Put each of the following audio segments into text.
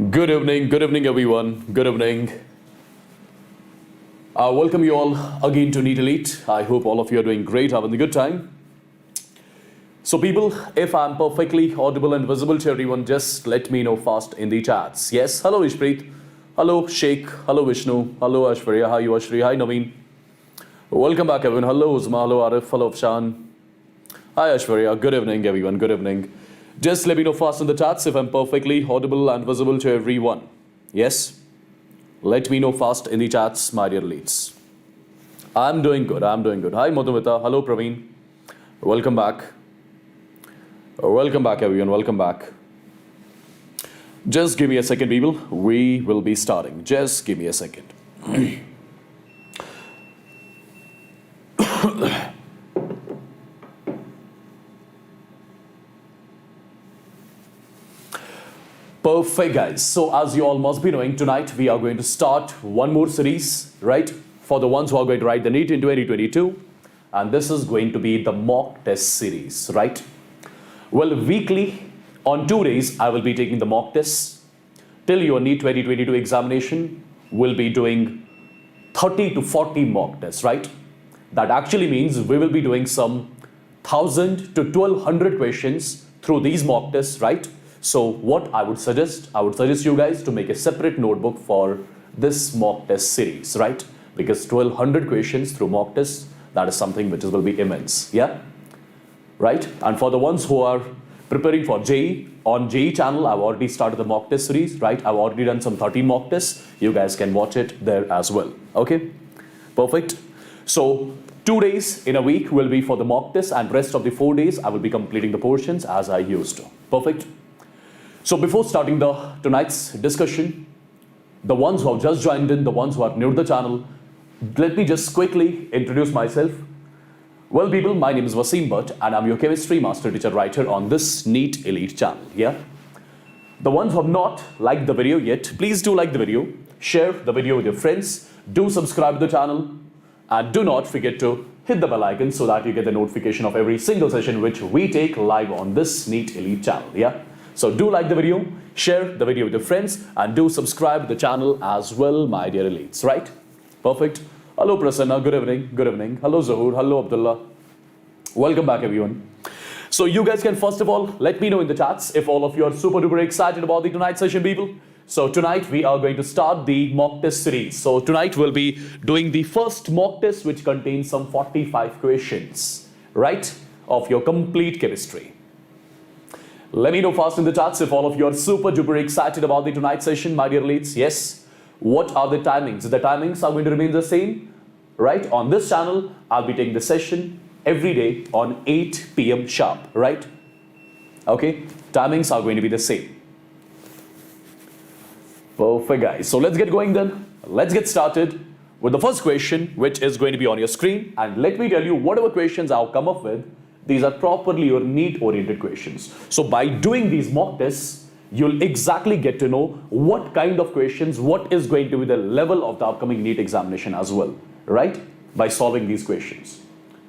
Good evening everyone, good evening. Welcome you all again to NEET Elite. I hope all of you are doing great, having a good time. So people, if I'm perfectly audible and visible to everyone, just let me know fast in the chats. Yes, hello Ishpreet, hello Sheikh, hello Vishnu, hello Ashwarya, hi Ashri, hi Naveen. Welcome back everyone, hello Uzma, hello Arif, hello Afshan. Hi Ashwarya, good evening everyone, good evening. Just let me know fast in the chats if I'm perfectly audible and visible to everyone. Yes? Let me know fast in the chats, my dear leads. I'm doing good, I'm doing good. Hi Madhumita, hello Praveen. Welcome back. Welcome back everyone, welcome back. Just give me a second people, we will be starting. Just give me a second. Perfect guys, so as you all must be knowing, tonight we are going to start one more series, right? For the ones who are going to write the NEET in 2022. And this is going to be the mock test series, right? Well, weekly, on 2 days, I will be taking the mock tests. Till your NEET 2022 examination, we'll be doing 30 to 40 mock tests, right? That actually means we will be doing some 1000 to 1200 questions through these mock tests, right? So what I would suggest you guys to make a separate notebook for this mock test series, right? Because 1200 questions through mock tests, that is something which will be immense, yeah? Right? And for the ones who are preparing for JEE, on JEE channel, I've already started the mock test series, right? I've already done some 13 mock tests. You guys can watch it there as well, okay? Perfect. So 2 days in a week will be for the mock test, and rest of the 4 days, I will be completing the portions as I used to. Perfect. So before starting tonight's discussion, the ones who have just joined in, the ones who are new to the channel, let me just quickly introduce myself. Well people, my name is Wassim Sir and I'm your chemistry master teacher writer on this NEET Elite channel, yeah? The ones who have not liked the video yet, please do like the video, share the video with your friends, do subscribe to the channel, and do not forget to hit the bell icon so that you get the notification of every single session which we take live on this NEET Elite channel, yeah? So do like the video, share the video with your friends, and do subscribe to the channel as well, my dear elites, right? Perfect. Hello Prasanna, good evening, good evening. Hello Zahur, hello Abdullah. Welcome back everyone. So you guys can first of all, let me know in the chats if all of you are super duper excited about the tonight's session people. So tonight we are going to start the mock test series. So tonight we'll be doing the first mock test which contains some 45 questions, right? Of your complete chemistry. Let me know fast in the chats if all of you are super duper excited about the tonight's session, my dear leads. Yes. What are the timings? The timings are going to remain the same, right? On this channel, I'll be taking the session every day on 8 p.m. sharp, right? Okay. Timings are going to be the same. Perfect, guys. So let's get going then. Let's get started with the first question, which is going to be on your screen. And let me tell you, whatever questions I'll come up with, these are properly your NEET-oriented questions. So by doing these mock tests, you'll exactly get to know what kind of questions, what is going to be the level of the upcoming NEET examination as well, right? By solving these questions.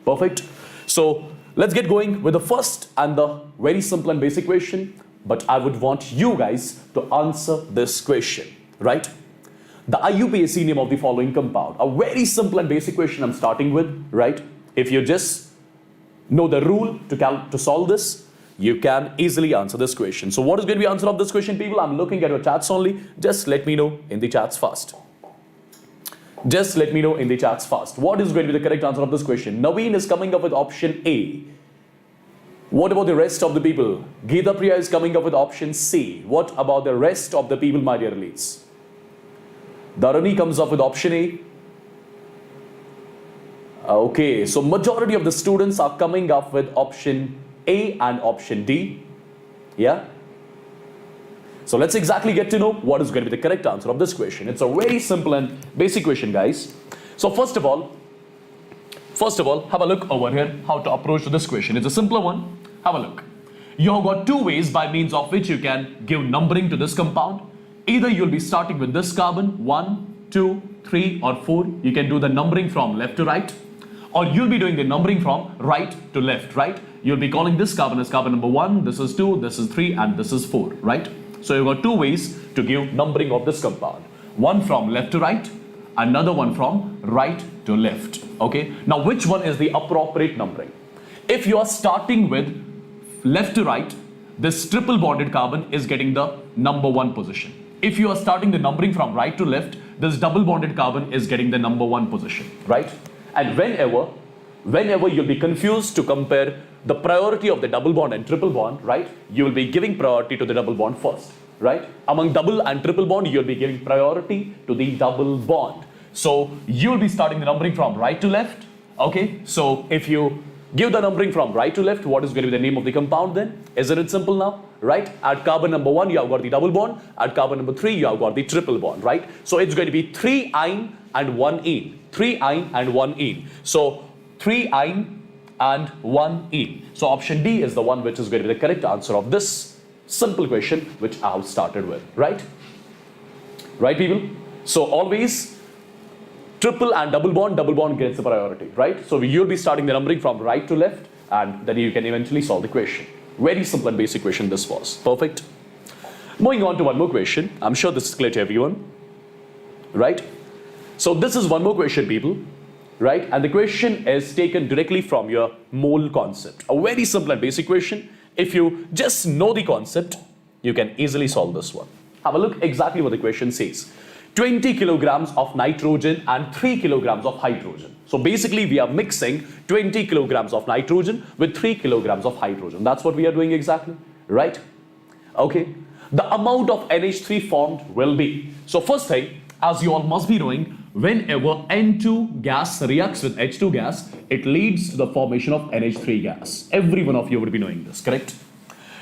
Perfect. So let's get going with the first and the very simple and basic question. But I would want you guys to answer this question, right? The IUPAC name of the following compound. A very simple and basic question I'm starting with, right? If you just know the rule to solve this, you can easily answer this question. So what is going to be the answer of this question, people? I'm looking at your chats only. Just let me know in the chats fast. Just let me know in the chats fast. What is going to be the correct answer of this question? Naveen is coming up with option A. What about the rest of the people? Geeta Priya is coming up with option C. What about the rest of the people, my dear elites? Dharani comes up with option A. Okay, so majority of the students are coming up with option A and option D. Yeah? So let's exactly get to know what is going to be the correct answer of this question. It's a very simple and basic question, guys. So first of all, have a look over here how to approach to this question. It's a simpler one. Have a look. You have got 2 ways by means of which you can give numbering to this compound. Either you'll be starting with this carbon, 1, 2, 3 or 4. You can do the numbering from left to right. Or you'll be doing the numbering from right to left, right? You'll be calling this carbon as carbon number 1, this is 2, this is 3, and this is 4, right? So you've got two ways to give numbering of this compound. One from left to right, another one from right to left. Okay, now which one is the appropriate numbering? If you are starting with left to right, this triple bonded carbon is getting the number 1 position. If you are starting the numbering from right to left, this double bonded carbon is getting the number 1 position, right? And whenever you'll be confused to compare the priority of the double bond and triple bond, right? You will be giving priority to the double bond first, right? Among double and triple bond, you'll be giving priority to the double bond. So you'll be starting the numbering from right to left, okay? So if you give the numbering from right to left, what is going to be the name of the compound then? Isn't it simple now, right? At carbon number 1, you have got the double bond. At carbon number 3, you have got the triple bond, right? So it's going to be 3-ine and 1-ene. 3-ine and 1-ene. So 3-ine and 1-ene. So option D is the one which is going to be the correct answer of this simple question which I have started with, right? Right, people? So always triple and double bond gets the priority, right? So you'll be starting the numbering from right to left, and then you can eventually solve the question. Very simple and basic question this was. Perfect. Moving on to one more question. I'm sure this is clear to everyone, right? So this is one more question, people, right? And the question is taken directly from your mole concept. A very simple and basic question. If you just know the concept, you can easily solve this one. Have a look exactly what the question says. 20 kilograms of nitrogen and 3 kilograms of hydrogen. So basically we are mixing 20 kilograms of nitrogen with 3 kilograms of hydrogen. That's what we are doing exactly, right? Okay. The amount of NH3 formed will be. So first thing, as you all must be knowing, whenever N2 gas reacts with H2 gas, it leads to the formation of NH3 gas. Every one of you would be knowing this, correct?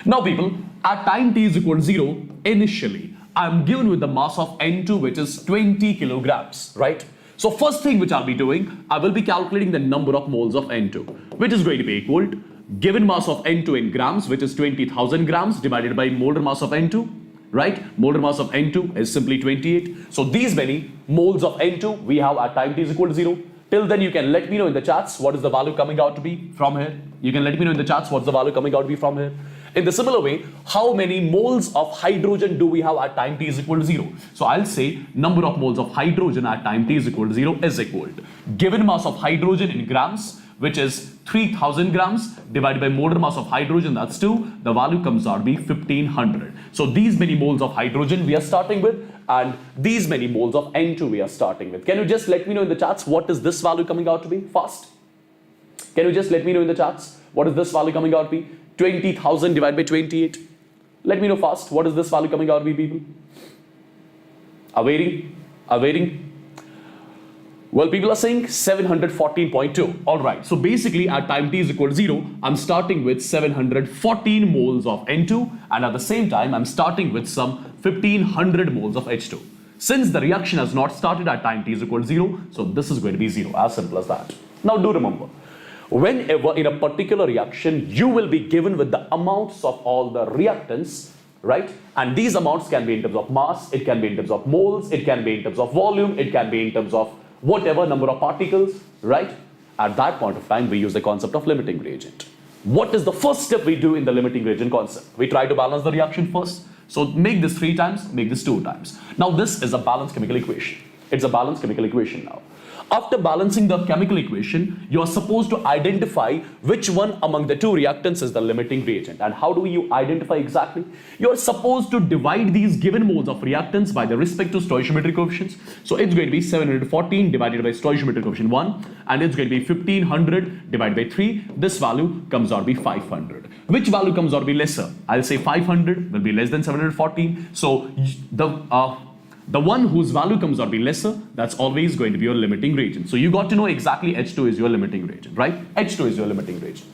Now people, at time t is equal to 0, initially, I'm given with the mass of N2 which is 20 kilograms, right? So first thing which I'll be doing, I will be calculating the number of moles of N2, which is going to be equal to given mass of N2 in grams, which is 20,000 grams divided by molar mass of N2, right? Molar mass of N2 is simply 28. So these many moles of N2 we have at time t is equal to 0. Till then you can let me know in the chats what is the value coming out to be from here. You can let me know in the chats what's the value coming out to be from here. In the similar way, how many moles of hydrogen do we have at time t is equal to 0? So I'll say number of moles of hydrogen at time t is equal to 0 is equal to given mass of hydrogen in grams, which is 3000 grams divided by molar mass of hydrogen, that's 2. The value comes out to be 1500. So these many moles of hydrogen we are starting with, and these many moles of N2 we are starting with. Can you just let me know in the chats what is this value coming out to be? Fast. Can you just let me know in the chats what is this value coming out to be? 20,000 divided by 28. Let me know fast. What is this value coming out to be, people? Are waiting? Are waiting? Well, people are saying 714.2. All right. So basically, at time t is equal to 0, I'm starting with 714 moles of N2, and at the same time, I'm starting with some 1500 moles of H2. Since the reaction has not started at time t is equal to 0, so this is going to be 0. As simple as that. Now, do remember, whenever in a particular reaction, you will be given with the amounts of all the reactants, right? And these amounts can be in terms of mass, it can be in terms of moles, it can be in terms of volume, it can be in terms of whatever number of particles, right? At that point of time, we use the concept of limiting reagent. What is the first step we do in the limiting reagent concept? We try to balance the reaction first. So make this 3 times, make this 2 times. Now this is a balanced chemical equation. It's a balanced chemical equation now. After balancing the chemical equation, you are supposed to identify which one among the 2 reactants is the limiting reagent. And how do you identify exactly? You are supposed to divide these given moles of reactants by the respective stoichiometric coefficients. So it's going to be 714 divided by stoichiometric coefficient 1, and it's going to be 1500 divided by 3. This value comes out to be 500. Which value comes out to be lesser? I'll say 500 will be less than 714. So the one whose value comes out to be lesser, that's always going to be your limiting reagent. So you got to know exactly H2 is your limiting reagent, right? H2 is your limiting reagent.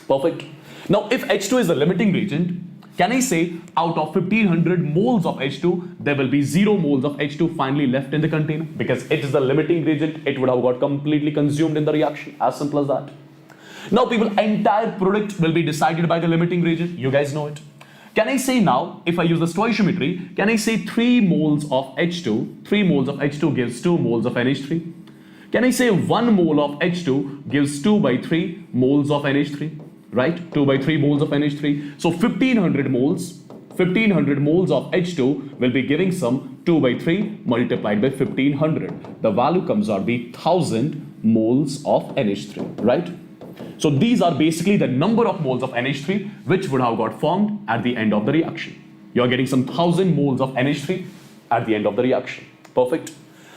Perfect. Now, if H2 is the limiting reagent, can I say out of 1500 moles of H2, there will be 0 moles of H2 finally left in the container? Because it is the limiting reagent, it would have got completely consumed in the reaction. As simple as that. Now, people, entire product will be decided by the limiting reagent. You guys know it. Can I say now, if I use the stoichiometry, can I say 3 moles of H2, 3 moles of H2 gives 2 moles of NH3? Can I say 1 mole of H2 gives 2 by 3 moles of NH3, right? 2 by 3 moles of NH3. So 1500 moles 1500 moles of H2 will be giving some 2 by 3 multiplied by 1500. The value comes out to be 1000 moles of NH3, right? So these are basically the number of moles of NH3 which would have got formed at the end of the reaction. You're getting some 1000 moles of NH3 at the end of the reaction. Perfect.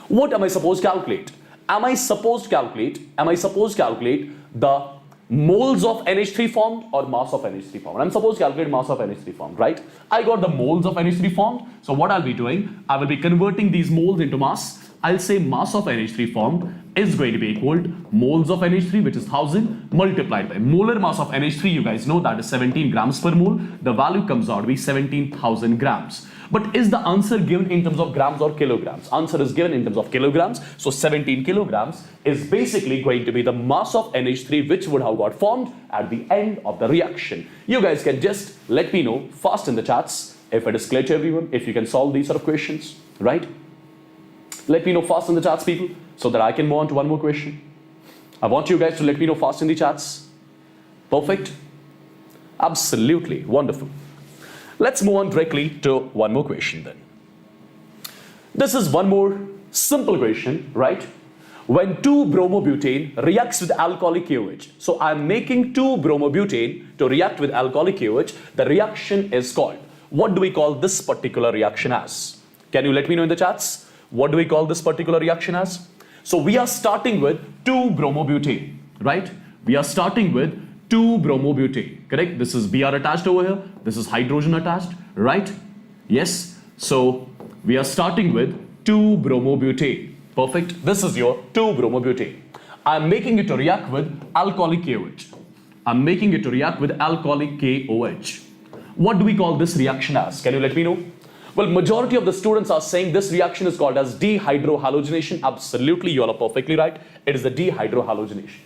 What am I supposed to calculate? Am I supposed to calculate the moles of NH3 formed or mass of NH3 formed? I'm supposed to calculate mass of NH3 formed, right? I got the moles of NH3 formed. So what I'll be doing, I will be converting these moles into mass. I'll say mass of NH3 formed is going to be equal to moles of NH3, which is 1000, multiplied by molar mass of NH3. You guys know that is 17 grams per mole. The value comes out to be 17,000 grams. But is the answer given in terms of grams or kilograms? Answer is given in terms of kilograms. So 17 kilograms is basically going to be the mass of NH3 which would have got formed at the end of the reaction. You guys can just let me know fast in the chats if it is clear to everyone, if you can solve these sort of questions, right? Let me know fast in the chats, people, so that I can move on to one more question. I want you guys to let me know fast in the chats. Perfect. Absolutely wonderful. Let's move on directly to one more question then. This is one more simple question, right? When 2-bromobutane reacts with alcoholic KOH. So I'm making 2-bromobutane to react with alcoholic KOH. The reaction is called. What do we call this particular reaction as? Can you let me know in the chats? What do we call this particular reaction as? So we are starting with 2-bromobutane, right? We are starting with 2-bromobutane, correct? This is Br attached over here. This is hydrogen attached, right? Yes. So we are starting with 2-bromobutane. Perfect. This is your 2-bromobutane. I'm making it to react with alcoholic KOH. I'm making it to react with alcoholic KOH. What do we call this reaction as? Can you let me know? Well, majority of the students are saying this reaction is called as dehydrohalogenation. Absolutely, you all are perfectly right. It is the dehydrohalogenation.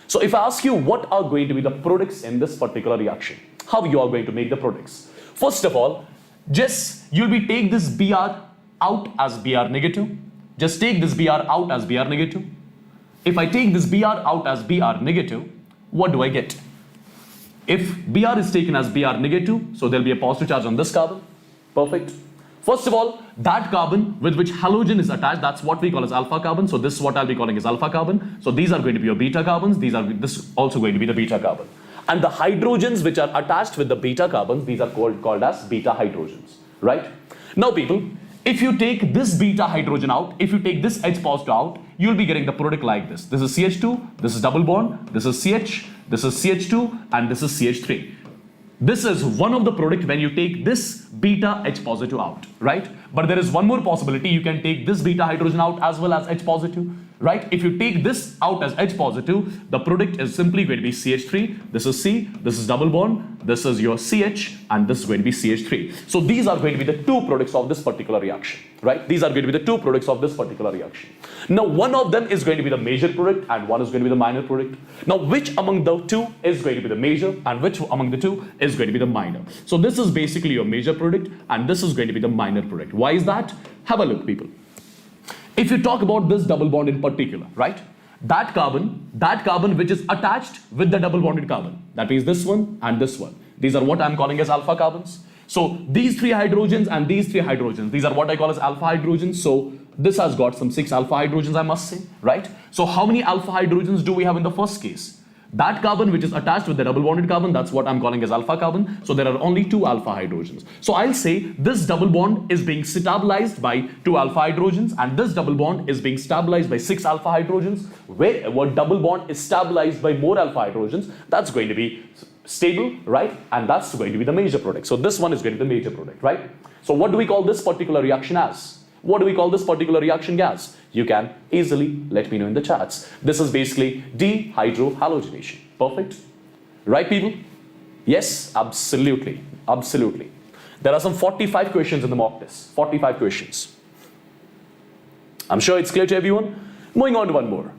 So if I ask you what are going to be the products in this particular reaction, how you are going to make the products? First of all, just you'll be take this Br out as Br negative. Just take this Br out as Br negative. If I take this Br out as Br negative, what do I get? If Br is taken as Br negative, so there'll be a positive charge on this carbon. Perfect. First of all, that carbon with which halogen is attached, that's what we call as alpha carbon. So this is what I'll be calling as alpha carbon. So these are going to be your beta carbons. This is also going to be the beta carbon. And the hydrogens which are attached with the beta carbons, these are called as beta hydrogens, right? Now people, if you take this beta hydrogen out, if you take this H positive out, you'll be getting the product like this. This is CH2, this is double bond, this is CH, this is CH2, and this is CH3. This is one of the product when you take this beta H positive out, right? But there is one more possibility. You can take this beta hydrogen out as well as H positive, right? If you take this out as H positive, the product is simply going to be CH3. This is C, this is double bond, this is your CH, and this is going to be CH3. So these are going to be the two products of this particular reaction, right? These are going to be the two products of this particular reaction. Now, one of them is going to be the major product and one is going to be the minor product. Now, which among the two is going to be the major and which among the two is going to be the minor? So this is basically your major product and this is going to be the minor product. Why is that? Have a look, people. If you talk about this double bond in particular, right? That carbon which is attached with the double bonded carbon, that means this one and this one. These are what I'm calling as alpha carbons. So these three hydrogens and these three hydrogens, these are what I call as alpha hydrogens. So this has got some 6 alpha hydrogens, I must say, right? So how many alpha hydrogens do we have in the first case? That carbon which is attached with the double bonded carbon, that's what I'm calling as alpha carbon. So there are only 2 alpha hydrogens. So I'll say this double bond is being stabilized by 2 alpha hydrogens and this double bond is being stabilized by 6 alpha hydrogens. Where double bond is stabilized by more alpha hydrogens, that's going to be stable, right? And that's going to be the major product. So this one is going to be the major product, right? So what do we call this particular reaction as? What do we call this particular reaction gas? You can easily let me know in the chats. This is basically dehydrohalogenation. Perfect. Right, people? Yes, absolutely. Absolutely. There are some 45 questions in the mock test. 45 questions. I'm sure it's clear to everyone. Moving on to one more.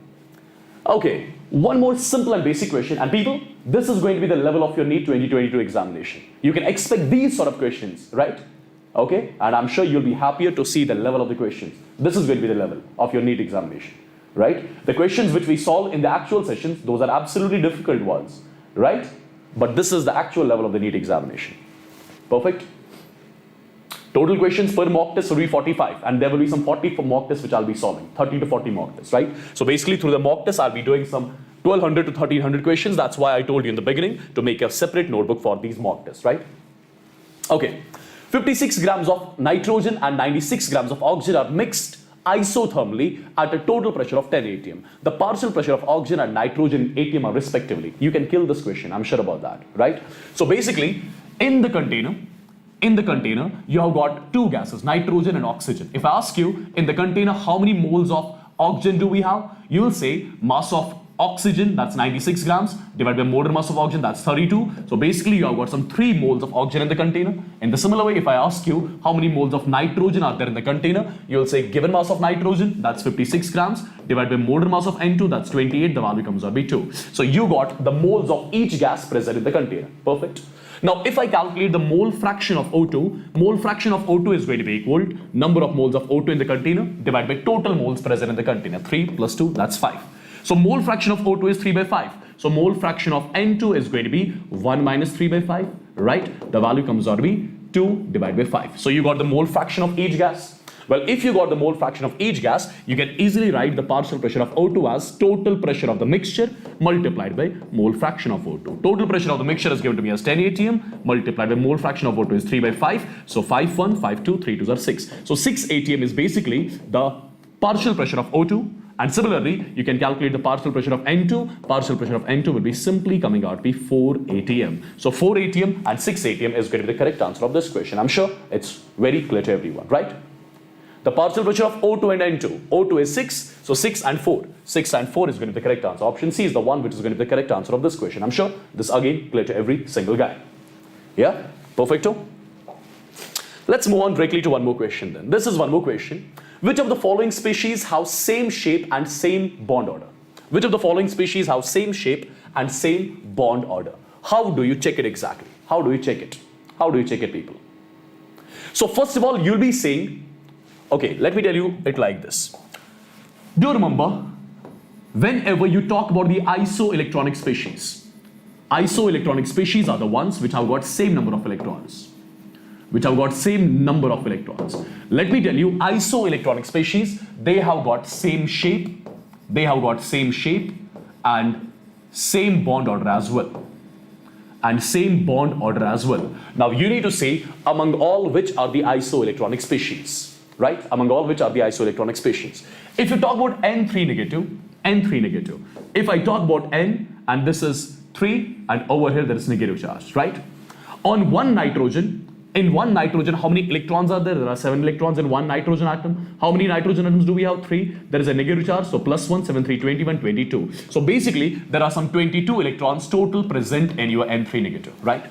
Okay, one more simple and basic question. And people, this is going to be the level of your NEET 2022 examination. You can expect these sort of questions, right? Okay, and I'm sure you'll be happier to see the level of the questions. This is going to be the level of your NEET examination, right? The questions which we solve in the actual sessions, those are absolutely difficult ones, right? But this is the actual level of the NEET examination. Perfect. Total questions per mock test will be 45, and there will be some 40 for mock tests which I'll be solving, 30 to 40 mock tests, right? So basically through the mock tests, I'll be doing some 1200 to 1300 questions. That's why I told you in the beginning to make a separate notebook for these mock tests, right? Okay, 56 grams of nitrogen and 96 grams of oxygen are mixed isothermally at a total pressure of 10 atm. The partial pressure of oxygen and nitrogen atm are respectively. You can kill this question, I'm sure about that, right? So basically, in the container, you have got two gases, nitrogen and oxygen. If I ask you, in the container, how many moles of oxygen do we have? You will say mass of oxygen, that's 96 grams, divided by molar mass of oxygen, that's 32. So basically, you have got some 3 moles of oxygen in the container. In the similar way, if I ask you how many moles of nitrogen are there in the container, you will say given mass of nitrogen, that's 56 grams, divided by molar mass of N2, that's 28, the value comes out to be 2. So you got the moles of each gas present in the container. Perfect. Now, if I calculate the mole fraction of O2, mole fraction of O2 is going to be equal to number of moles of O2 in the container divided by total moles present in the container. 3 plus 2, that's 5. So mole fraction of O2 is 3 by 5. So mole fraction of N2 is going to be 1 minus 3 by 5, right? The value comes out to be 2 divided by 5. So you got the mole fraction of each gas. Well, if you got the mole fraction of each gas, you can easily write the partial pressure of O2 as total pressure of the mixture multiplied by mole fraction of O2. Total pressure of the mixture is given to me as 10 atm multiplied by mole fraction of O2 is 3 by 5. So 5 1, 5 2, 3 2s are 6. So 6 atm is basically the partial pressure of O2. And similarly, you can calculate the partial pressure of N2. Partial pressure of N2 will be simply coming out to be 4 atm. So 4 atm and 6 atm is going to be the correct answer of this question. I'm sure it's very clear to everyone, right? The partial pressure of O2 and N2. O2 is 6, so 6 and 4. 6 and 4 is going to be the correct answer. Option C is the one which is going to be the correct answer of this question. I'm sure this again clear to every single guy. Yeah? Perfecto? Let's move on directly to one more question then. This is one more question. Which of the following species have same shape and same bond order? Which of the following species have same shape and same bond order? How do you check it exactly? How do you check it? How do you check it, people? So first of all, you'll be saying, okay, let me tell you it like this. Do you remember whenever you talk about the isoelectronic species? Isoelectronic species are the ones which have got same number of electrons. Let me tell you, isoelectronic species, they have got same shape, and same bond order as well. Now you need to say among all which are the isoelectronic species, right? Among all which are the isoelectronic species. If you talk about N3 negative, if I talk about N and this is 3 and over here there is negative charge, right? On one nitrogen, in one nitrogen, how many electrons are there? There are 7 electrons in one nitrogen atom. How many nitrogen atoms do we have? 3. There is a negative charge, so plus 1, 7, 3, 21, 22. So basically, there are some 22 electrons total present in your N3 negative, right?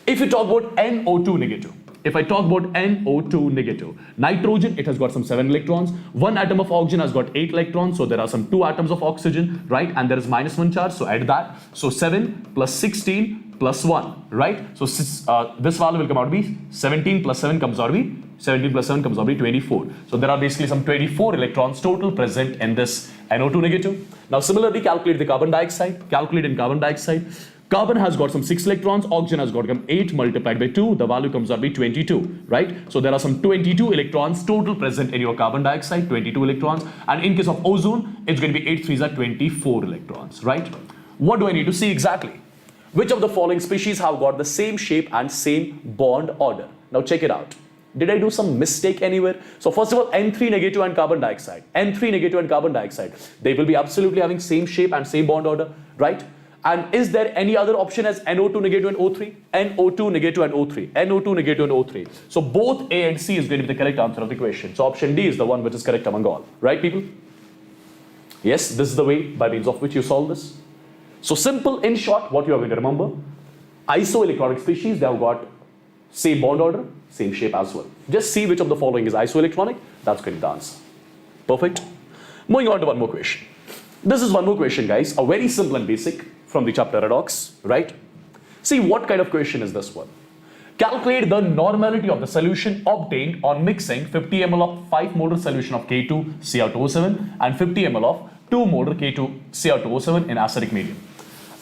If you talk about NO2 negative, nitrogen, it has got some 7 electrons. One atom of oxygen has got 8 electrons, so there are some 2 atoms of oxygen, right? And there is minus 1 charge, so add that. So 7 plus 16 plus 1, right? So this value will come out to be 17 plus 7 comes out to be 24. So there are basically some 24 electrons total present in this NO2 negative. Now similarly, calculate the carbon dioxide. Carbon has got some 6 electrons, oxygen has got 8 multiplied by 2, the value comes out to be 22, right? So there are some 22 electrons total present in your carbon dioxide, 22 electrons, and in case of ozone, it's going to be 8 3s are 24 electrons, right? What do I need to see exactly? Which of the following species have got the same shape and same bond order? Now check it out. Did I do some mistake anywhere? So first of all, N3 negative and carbon dioxide, they will be absolutely having same shape and same bond order, right? And is there any other option as NO2 negative and O3? NO2 negative and O3. So both A and C is going to be the correct answer of the question. So option D is the one which is correct among all. Right, people? Yes, this is the way by means of which you solve this. So simple, in short, what you are going to remember, isoelectronic species, they have got same bond order, same shape as well. Just see which of the following is isoelectronic. That's going to be the answer. Perfect. Moving on to one more question. This is one more question, guys. A very simple and basic from the chapter redox, right? See what kind of question is this one. Calculate the normality of the solution obtained on mixing 50 ml of 5 molar solution of K2Cr2O7 and 50 ml of 2 molar K2Cr2O7 in acidic medium.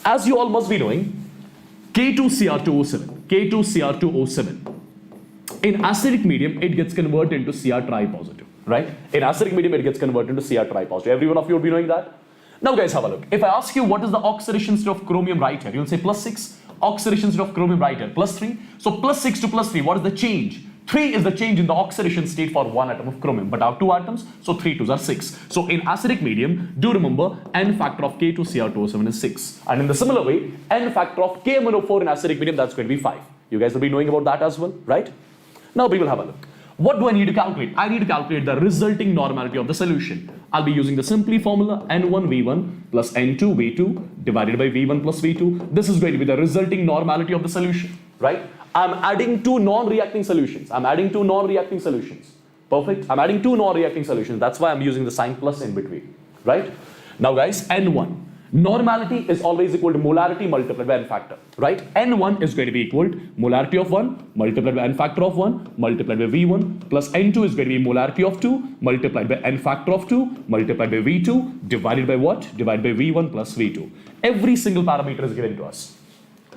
As you all must be knowing, K2Cr2O7, in acidic medium, it gets converted into Cr tripositive, right? In acidic medium, it gets converted into Cr tripositive. Every one of you will be knowing that. Now guys, have a look. If I ask you what is the oxidation state of chromium right here, you'll say +6. Oxidation state of chromium right here, +3. So +6 to +3, what is the change? 3 is the change in the oxidation state for one atom of chromium, but I have 2 atoms, so 3 2s are 6. So in acidic medium, do remember n factor of K2Cr2O7 is 6. And in the similar way, n factor of KMnO4 in acidic medium, that's going to be 5. You guys will be knowing about that as well, right? Now we will have a look. What do I need to calculate? I need to calculate the resulting normality of the solution. I'll be using the simply formula N1V1 plus N2V2 divided by V1 plus V2. This is going to be the resulting normality of the solution, right? I'm adding 2 non-reacting solutions. Perfect. I'm adding 2 non-reacting solutions. That's why I'm using the sign plus in between, right? Now guys, N1. Normality is always equal to molarity multiplied by n factor, right? N1 is going to be equal to molarity of 1 multiplied by n factor of 1 multiplied by V1 plus N2 is going to be molarity of 2 multiplied by n factor of 2 multiplied by V2 divided by what? Divided by V1 plus V2. Every single parameter is given to us.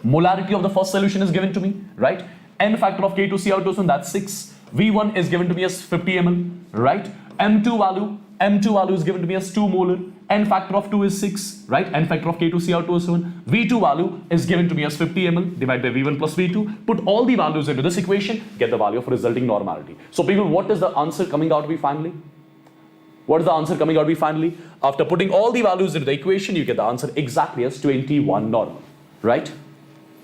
Molarity of the first solution is given to me, right? N factor of K2Cr2, that's 6. V1 is given to me as 50 ml, right? M2 value is given to me as 2 molar. N factor of 2 is 6, right? N factor of K2Cr2O7. V2 value is given to me as 50 ml divided by V1 plus V2. Put all the values into this equation, get the value of resulting normality. So people, what is the answer coming out to be finally? What is the answer coming out to be finally? After putting all the values into the equation, you get the answer exactly as 21 normal, right?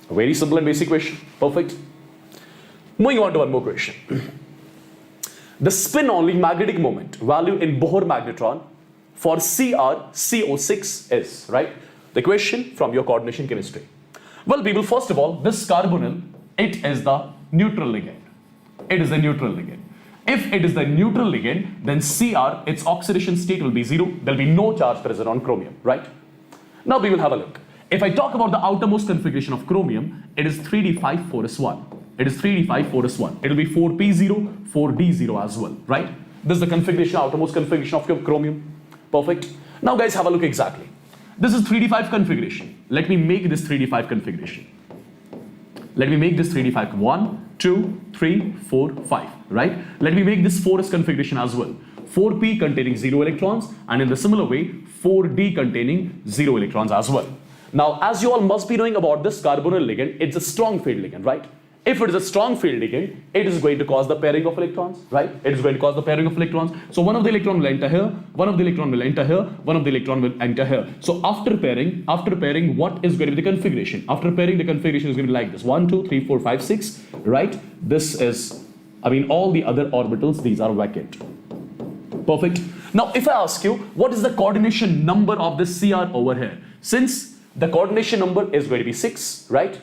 Very simple and basic question. Perfect. Moving on to one more question. The spin-only magnetic moment value in Bohr magnetron for CrCO6 is, right? The question from your coordination chemistry. Well, people, first of all, this carbonyl, it is the neutral ligand. It is the neutral ligand. If it is the neutral ligand, then Cr, its oxidation state will be 0. There will be no charge present on chromium, right? Now we will have a look. If I talk about the outermost configuration of chromium, it is 3d5-4s1. It is 3d5-4s1. It will be 4p0, 4d0 as well, right? This is the configuration, outermost configuration of your chromium. Perfect. Now guys, have a look exactly. This is 3d5 configuration. Let me make this 3d5 configuration. Let me make this 3d5. 1, 2, 3, 4, 5, right? Let me make this 4s configuration as well. 4p containing 0 electrons, and in the similar way, 4d containing 0 electrons as well. Now, as you all must be knowing about this carbonyl ligand, it's a strong field ligand, right? If it is a strong field ligand, it is going to cause the pairing of electrons, right? It is going to cause the pairing of electrons. So one of the electron will enter here, one of the electron will enter here, one of the electron will enter here. So after pairing, what is going to be the configuration? After pairing, the configuration is going to be like this: 1, 2, 3, 4, 5, 6, right? This is, all the other orbitals, these are vacant. Perfect. Now, if I ask you, what is the coordination number of this Cr over here? Since the coordination number is going to be 6, right?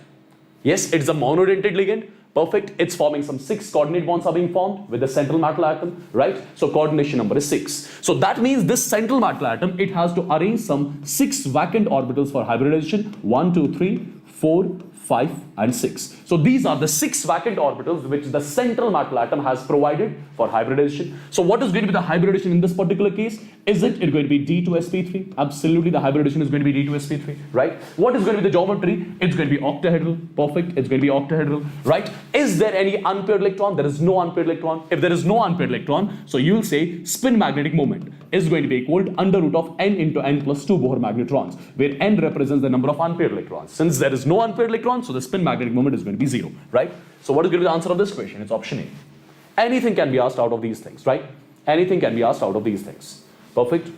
Yes, it's a monodentate ligand. Perfect. It's forming some 6 coordinate bonds are being formed with the central metal atom, right? So coordination number is 6. So that means this central metal atom, it has to arrange some 6 vacant orbitals for hybridization. 1, 2, 3, 4, 5, and 6. So these are the 6 vacant orbitals which the central metal atom has provided for hybridization. So what is going to be the hybridization in this particular case? Is it going to be D2sp3? Absolutely, the hybridization is going to be D2sp3, right? What is going to be the geometry? It's going to be octahedral. Perfect. It's going to be octahedral, right? Is there any unpaired electron? There is no unpaired electron. If there is no unpaired electron, so you'll say spin magnetic moment is going to be equal to under root of n into n plus 2 Bohr magnetrons, where n represents the number of unpaired electrons. Since there is no unpaired electron, so the spin magnetic moment is going to be 0, right? So what is going to be the answer of this question? It's option A. Anything can be asked out of these things, right? Anything can be asked out of these things. Perfect.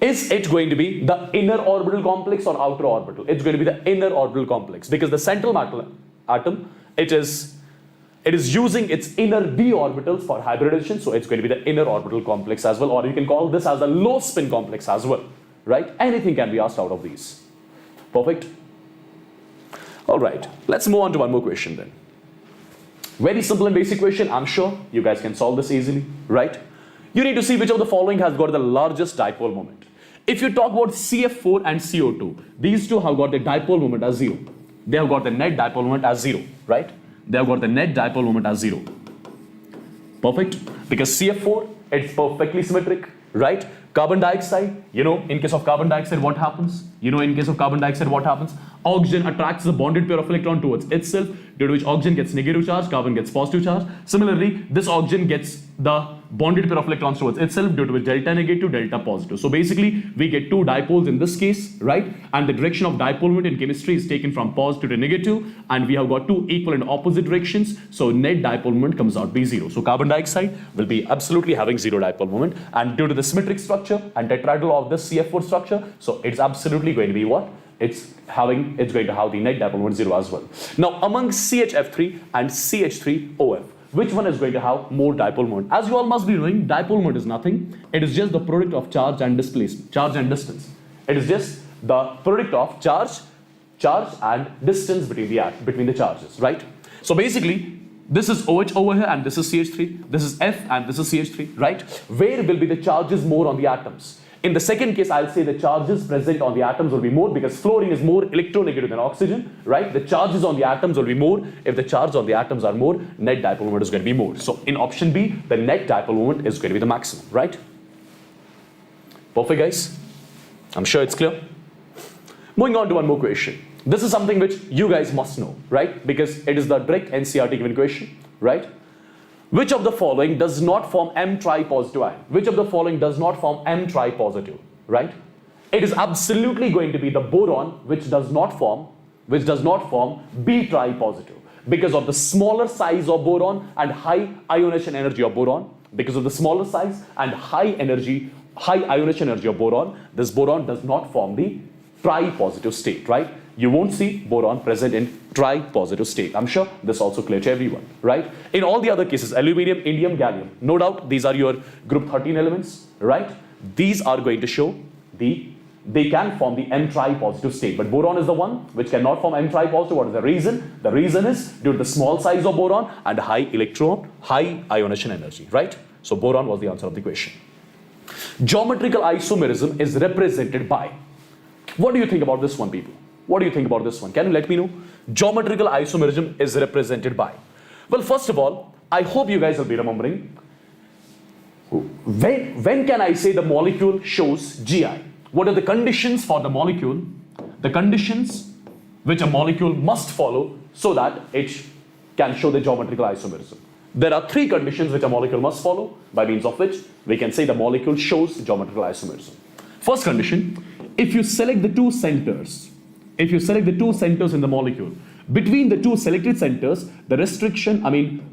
Is it going to be the inner orbital complex or outer orbital? It's going to be the inner orbital complex, because the central metal atom, it is using its inner d orbitals for hybridization, so it's going to be the inner orbital complex as well, or you can call this as a low spin complex as well, right? Anything can be asked out of these. Perfect. All right, let's move on to one more question then. Very simple and basic question. I'm sure you guys can solve this easily, right? You need to see which of the following has got the largest dipole moment. If you talk about CF4 and CO2, these two have got the dipole moment as 0. They have got the net dipole moment as 0, right? They have got the net dipole moment as 0. Perfect. Because CF4, it's perfectly symmetric. right? Carbon dioxide, in case of carbon dioxide, what happens? In case of carbon dioxide, what happens? Oxygen attracts the bonded pair of electron towards itself, due to which oxygen gets negative charge, carbon gets positive charge. Similarly, this oxygen gets the bonded pair of electrons towards itself, due to which delta negative, delta positive. So basically, we get two dipoles in this case, right? And the direction of dipole moment in chemistry is taken from positive to negative, and we have got two equal and opposite directions. So net dipole moment comes out to be 0. So carbon dioxide will be absolutely having 0 dipole moment, and due to the symmetric structure and tetrahedral of this CF4 structure, so it's absolutely going to be what? It's going to have the net dipole moment 0 as well. Now among CHF3 and CH3OF, which one is going to have more dipole moment? As you all must be knowing, dipole moment is nothing. It is just the product of charge and displacement, charge and distance. It is just the product of charge and distance between the charges, right? So basically, this is OH over here and this is CH3. This is F and this is CH3, right? Where will be the charges more on the atoms? In the second case, I'll say the charges present on the atoms will be more because fluorine is more electronegative than oxygen, right? The charges on the atoms will be more. If the charge on the atoms are more, net dipole moment is going to be more. So in option B, the net dipole moment is going to be the maximum, right? Perfect, guys. I'm sure it's clear. Moving on to one more question. This is something which you guys must know, right? Because it is the direct NCERT given question, right? Which of the following does not form M tripositive ion? Which of the following does not form M tripositive, right? It is absolutely going to be the boron which does not form B tripositive because of the smaller size of boron and high ionization energy of boron. Because of the smaller size and high ionization energy of boron, this boron does not form the tripositive state, right? You won't see boron present in tripositive state. I'm sure this is also clear to everyone, right? In all the other cases, aluminium, indium, gallium, no doubt these are your group 13 elements, right? These are going to show they can form the M tripositive state, but boron is the one which cannot form M tripositive. What is the reason? The reason is due to the small size of boron and high ionization energy, right? So boron was the answer of the question. Geometrical isomerism is represented by. What do you think about this one, people? What do you think about this one? Can you let me know? Geometrical isomerism is represented by. Well, first of all, I hope you guys will be remembering. When can I say the molecule shows GI? What are the conditions for the molecule? The conditions which a molecule must follow so that it can show the geometrical isomerism. There are three conditions which a molecule must follow, by means of which we can say the molecule shows geometrical isomerism. First condition, if you select the two centers in the molecule, between the two selected centers, the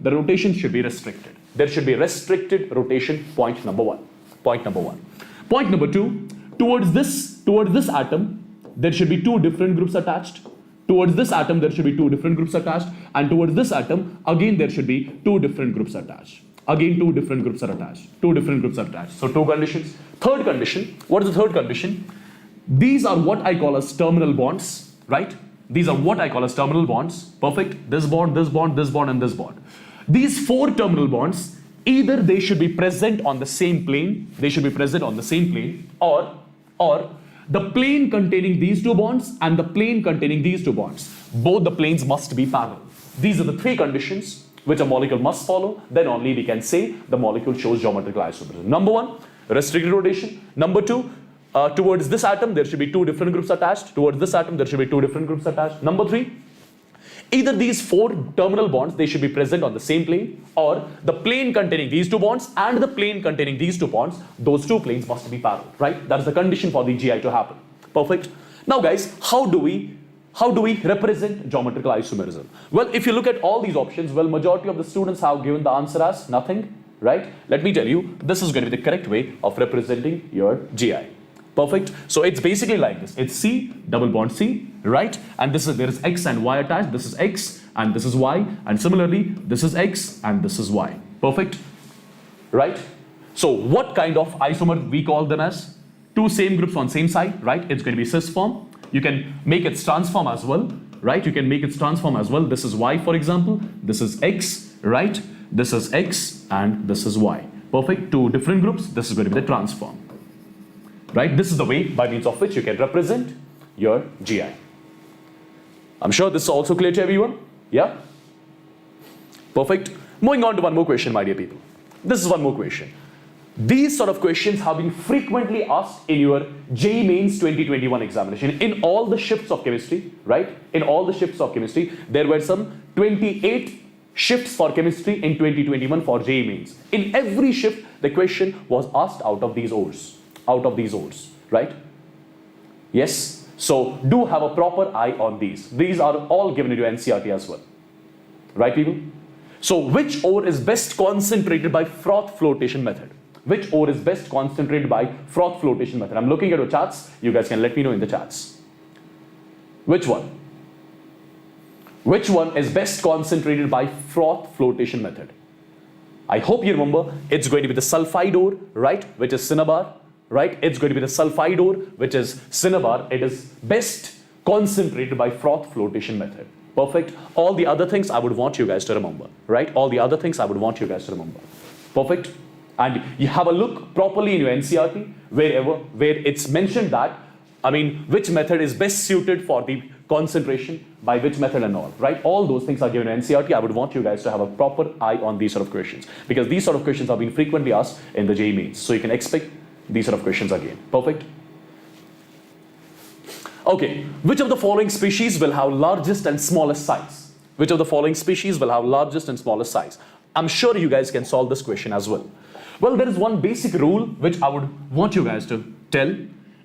rotation should be restricted. There should be restricted rotation, point number one. Point number two, towards this atom, there should be two different groups attached. Towards this atom, there should be two different groups attached. And towards this atom, again, there should be two different groups attached. Again, two different groups are attached. So two conditions. Third condition, what is the third condition? These are what I call as terminal bonds, right? These are what I call as terminal bonds. Perfect. This bond, this bond, this bond, and this bond. These four terminal bonds, either they should be present on the same plane, or the plane containing these two bonds and the plane containing these two bonds. Both the planes must be parallel. These are the three conditions which a molecule must follow. Then only we can say the molecule shows geometrical isomerism. Number one, restricted rotation. Number two, towards this atom, there should be two different groups attached. Towards this atom, there should be two different groups attached. Number three, either these four terminal bonds, they should be present on the same plane, or the plane containing these two bonds and the plane containing these two bonds, those two planes must be parallel, right? That is the condition for the GI to happen. Perfect. Now guys, how do we represent geometrical isomerism? Well, if you look at all these options, well, majority of the students have given the answer as nothing, right? Let me tell you, this is going to be the correct way of representing your GI. Perfect. So it's basically like this. It's C, double bond C, right? And there is X and Y attached. This is X and this is Y. And similarly, this is X and this is Y. Perfect. Right? So what kind of isomer we call them as? Two same groups on same side, right? It's going to be cis form. You can make its transform as well, right? You can make its transform as well. This is Y, for example. This is X, right? This is X and this is Y. Perfect. Two different groups. This is going to be the transform. Right? This is the way by means of which you can represent your GI. I'm sure this is also clear to everyone. Yeah? Perfect. Moving on to one more question, my dear people. This is one more question. These sort of questions have been frequently asked in your JEE Mains 2021 examination. In all the shifts of chemistry, right? In all the shifts of chemistry, there were some 28 shifts for chemistry in 2021 for JEE Mains. In every shift, the question was asked out of these ores, right? Yes. So do have a proper eye on these. These are all given in your NCERT as well, right, people? So which ore is best concentrated by froth flotation method? Which ore is best concentrated by froth flotation method? I'm looking at your charts. You guys can let me know in the charts. Which one? Which one is best concentrated by froth flotation method? I hope you remember it's going to be the sulfide ore, right? Which is cinnabar, right? It's going to be the sulfide ore, which is cinnabar. It is best concentrated by froth flotation method. Perfect. All the other things I would want you guys to remember, right? All the other things I would want you guys to remember. Perfect. And you have a look properly in your NCERT where it's mentioned that, which method is best suited for the concentration by which method and all, right? All those things are given in NCERT. I would want you guys to have a proper eye on these sort of questions because these sort of questions have been frequently asked in the JEE Mains. So you can expect these sort of questions again. Perfect. Okay, which of the following species will have largest and smallest size? Which of the following species will have largest and smallest size? I'm sure you guys can solve this question as well. Well, there is one basic rule which I would want you guys to tell.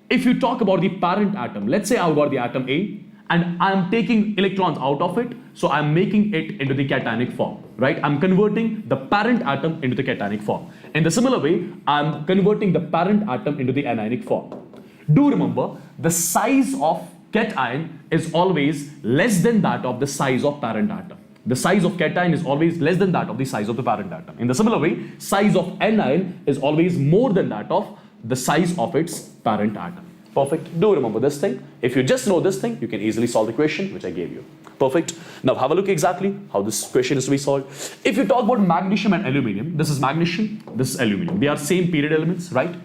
If you talk about the parent atom, let's say I've got the atom A and I'm taking electrons out of it, so I'm making it into the cationic form, right? I'm converting the parent atom into the cationic form. In the similar way, I'm converting the parent atom into the anionic form. Do remember, the size of cation is always less than that of the size of parent atom. The size of cation is always less than that of the size of the parent atom. In the similar way, size of anion is always more than that of the size of its parent atom. Perfect. Do remember this thing. If you just know this thing, you can easily solve the question which I gave you. Perfect. Now have a look exactly how this question is to be solved. If you talk about magnesium and aluminium, this is magnesium, this is aluminium. They are same period elements, right?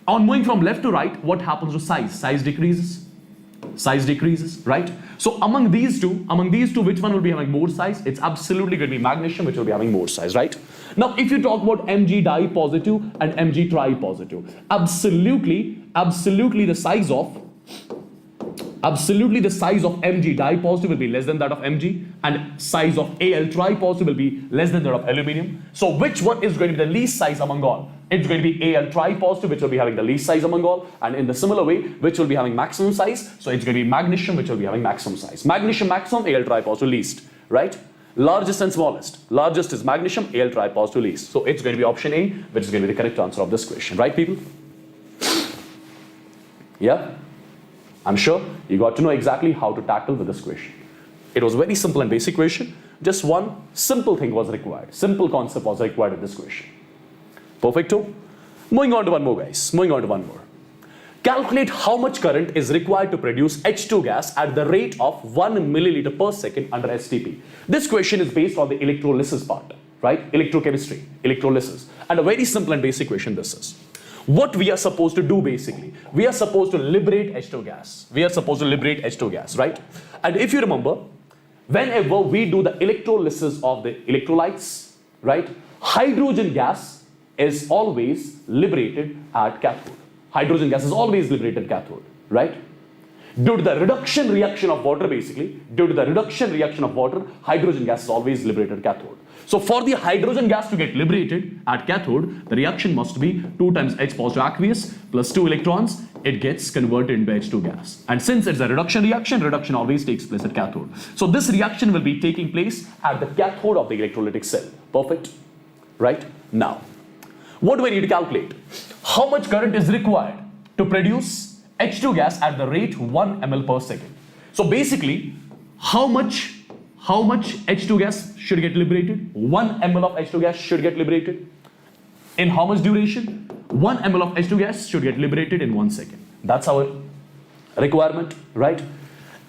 On moving from left to right, what happens to size? Size decreases. Size decreases, right? So among these two, which one will be having more size? It's absolutely going to be magnesium which will be having more size, right? Now, if you talk about Mg di positive and Mg tri positive, absolutely the size of Mg di positive will be less than that of Mg, and size of Al tri positive will be less than that of aluminium. So which one is going to be the least size among all? It's going to be Al tri positive, which will be having the least size among all, and in the similar way, which will be having maximum size. So it's going to be magnesium, which will be having maximum size. Magnesium maximum, Al tri positive least, right? Largest and smallest. Largest is magnesium, Al tri positive least. So it's going to be option A, which is going to be the correct answer of this question, right, people? Yeah? I'm sure you got to know exactly how to tackle with this question. It was a very simple and basic question. Just one simple thing was required. Simple concept was required in this question. Perfecto. Moving on to one more, guys. Moving on to one more. Calculate how much current is required to produce H2 gas at the rate of 1 milliliter per second under STP. This question is based on the electrolysis part, right? Electrochemistry, electrolysis. And a very simple and basic question this is. What we are supposed to do basically, we are supposed to liberate H2 gas. We are supposed to liberate H2 gas, right? And if you remember, whenever we do the electrolysis of the electrolytes, right, hydrogen gas is always liberated at cathode. Hydrogen gas is always liberated at cathode, right? Due to the reduction reaction of water, basically, hydrogen gas is always liberated at cathode. So for the hydrogen gas to get liberated at cathode, the reaction must be 2 times H positive aqueous plus 2 electrons. It gets converted into H2 gas. And since it's a reduction reaction, reduction always takes place at cathode. So this reaction will be taking place at the cathode of the electrolytic cell. Perfect? Right? Now, what do I need to calculate? How much current is required to produce H2 gas at the rate 1 ml per second? So basically, how much H2 gas should get liberated? 1 ml of H2 gas should get liberated. In how much duration? 1 ml of H2 gas should get liberated in 1 second. That's our requirement, right?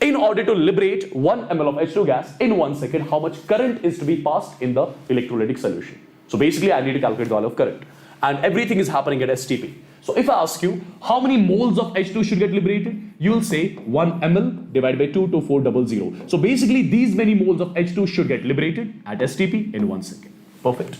In order to liberate 1 ml of H2 gas in 1 second, how much current is to be passed in the electrolytic solution? So basically, I need to calculate the value of current. And everything is happening at STP. So if I ask you, how many moles of H2 should get liberated? You'll say 1 ml divided by 2 to 400. So basically, these many moles of H2 should get liberated at STP in 1 second. Perfect.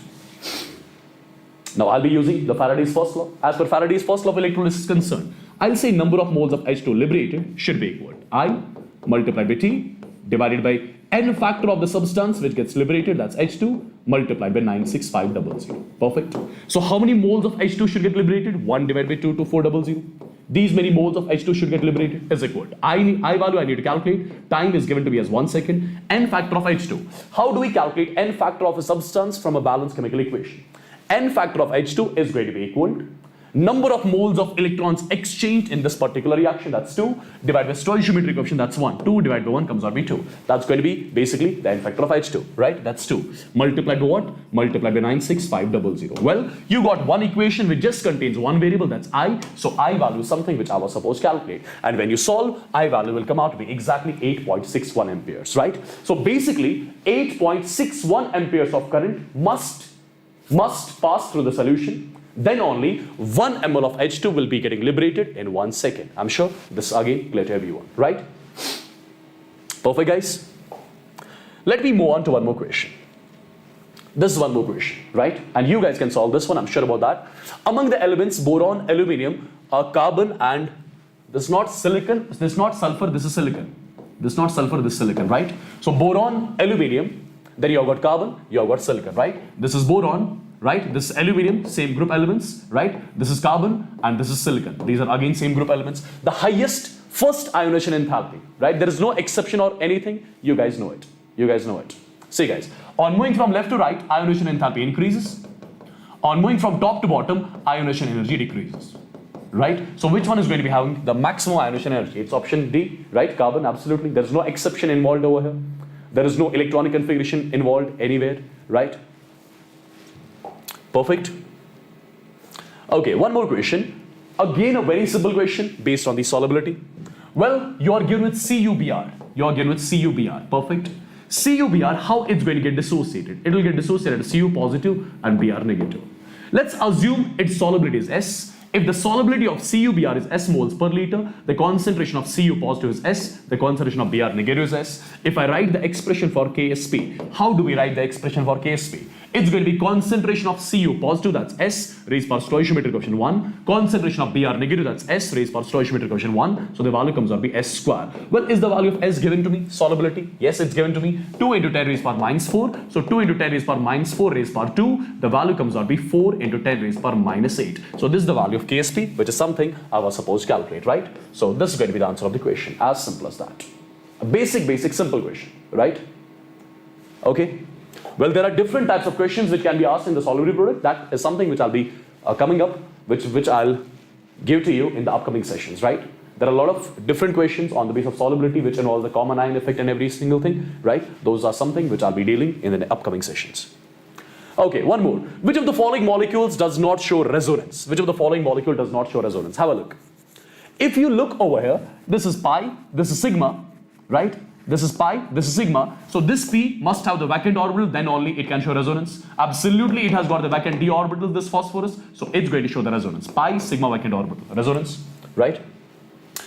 Now I'll be using the Faraday's first law. As per Faraday's first law of electrolysis is concerned, I'll say number of moles of H2 liberated should be equal to I multiplied by T divided by n factor of the substance which gets liberated, that's H2, multiplied by 96500. Perfect. So how many moles of H2 should get liberated? 1 divided by 2 to 400. These many moles of H2 should get liberated is equal to I value I need to calculate. Time is given to me as 1 second. N factor of H2. How do we calculate n factor of a substance from a balanced chemical equation? N factor of H2 is going to be equal to number of moles of electrons exchanged in this particular reaction, that's 2, divided by stoichiometry coefficient, that's 1. 2 divided by 1 comes out to be 2. That's going to be basically the N factor of H2, right? That's 2. Multiplied by what? Multiplied by 96500. Well, you got one equation which just contains one variable, that's I. So I value is something which I was supposed to calculate. And when you solve, I value will come out to be exactly 8.61 amperes, right? So basically, 8.61 amperes of current must pass through the solution. Then only 1 ml of H2 will be getting liberated in 1 second. I'm sure this is again clear to everyone, right? Perfect, guys. Let me move on to one more question. This is one more question, right? And you guys can solve this one, I'm sure about that. Among the elements boron, aluminium, carbon, and this is not silicon, this is not sulfur, this is silicon. This is not sulfur, this is silicon, right? So boron, aluminium, then you have got carbon, you have got silicon, right? This is boron, right? This is aluminium, same group elements, right? This is carbon and this is silicon. These are again same group elements. The highest first ionization enthalpy, right? There is no exception or anything. You guys know it. You guys know it. See guys, on moving from left to right, ionization enthalpy increases. On moving from top to bottom, ionization energy decreases. Right? So which one is going to be having the maximum ionization energy? It's option D, right? Carbon, absolutely. There's no exception involved over here. There is no electronic configuration involved anywhere, right? Perfect. Okay, one more question. Again, a very simple question based on the solubility. Well, you are given with CuBr. You are given with CuBr. Perfect. CuBr, how it's going to get dissociated? It will get dissociated as Cu positive and Br negative. Let's assume its solubility is S. If the solubility of CuBr is S moles per liter, the concentration of Cu positive is S, the concentration of Br negative is S. If I write the expression for Ksp, how do we write the expression for Ksp? It's going to be concentration of Cu positive, that's S, raised per stoichiometric coefficient 1. Concentration of Br negative, that's S, raised per stoichiometric coefficient 1. So the value comes out to be S square. Well, is the value of S given to me? Solubility? Yes, it's given to me. 2 into 10 raised per minus 4. So 2 into 10 raised per minus 4 raised per 2. The value comes out to be 4 into 10 raised per minus 8. So this is the value of Ksp, which is something I was supposed to calculate, right? So this is going to be the answer of the question. As simple as that. A basic, simple question, right? Okay. Well, there are different types of questions which can be asked in the solubility product. That is something which I'll be coming up, which I'll give to you in the upcoming sessions, right? There are a lot of different questions on the basis of solubility which involve the common ion effect and every single thing, right? Those are something which I'll be dealing in the upcoming sessions. Okay, one more. Which of the following molecules does not show resonance? Which of the following molecule does not show resonance? Have a look. If you look over here, this is pi, this is sigma, right? This is pi, this is sigma. So this P must have the vacant orbital, then only it can show resonance. Absolutely, it has got the vacant d orbital, this phosphorus. So it's going to show the resonance. Pi, sigma, vacant orbital. Resonance, right?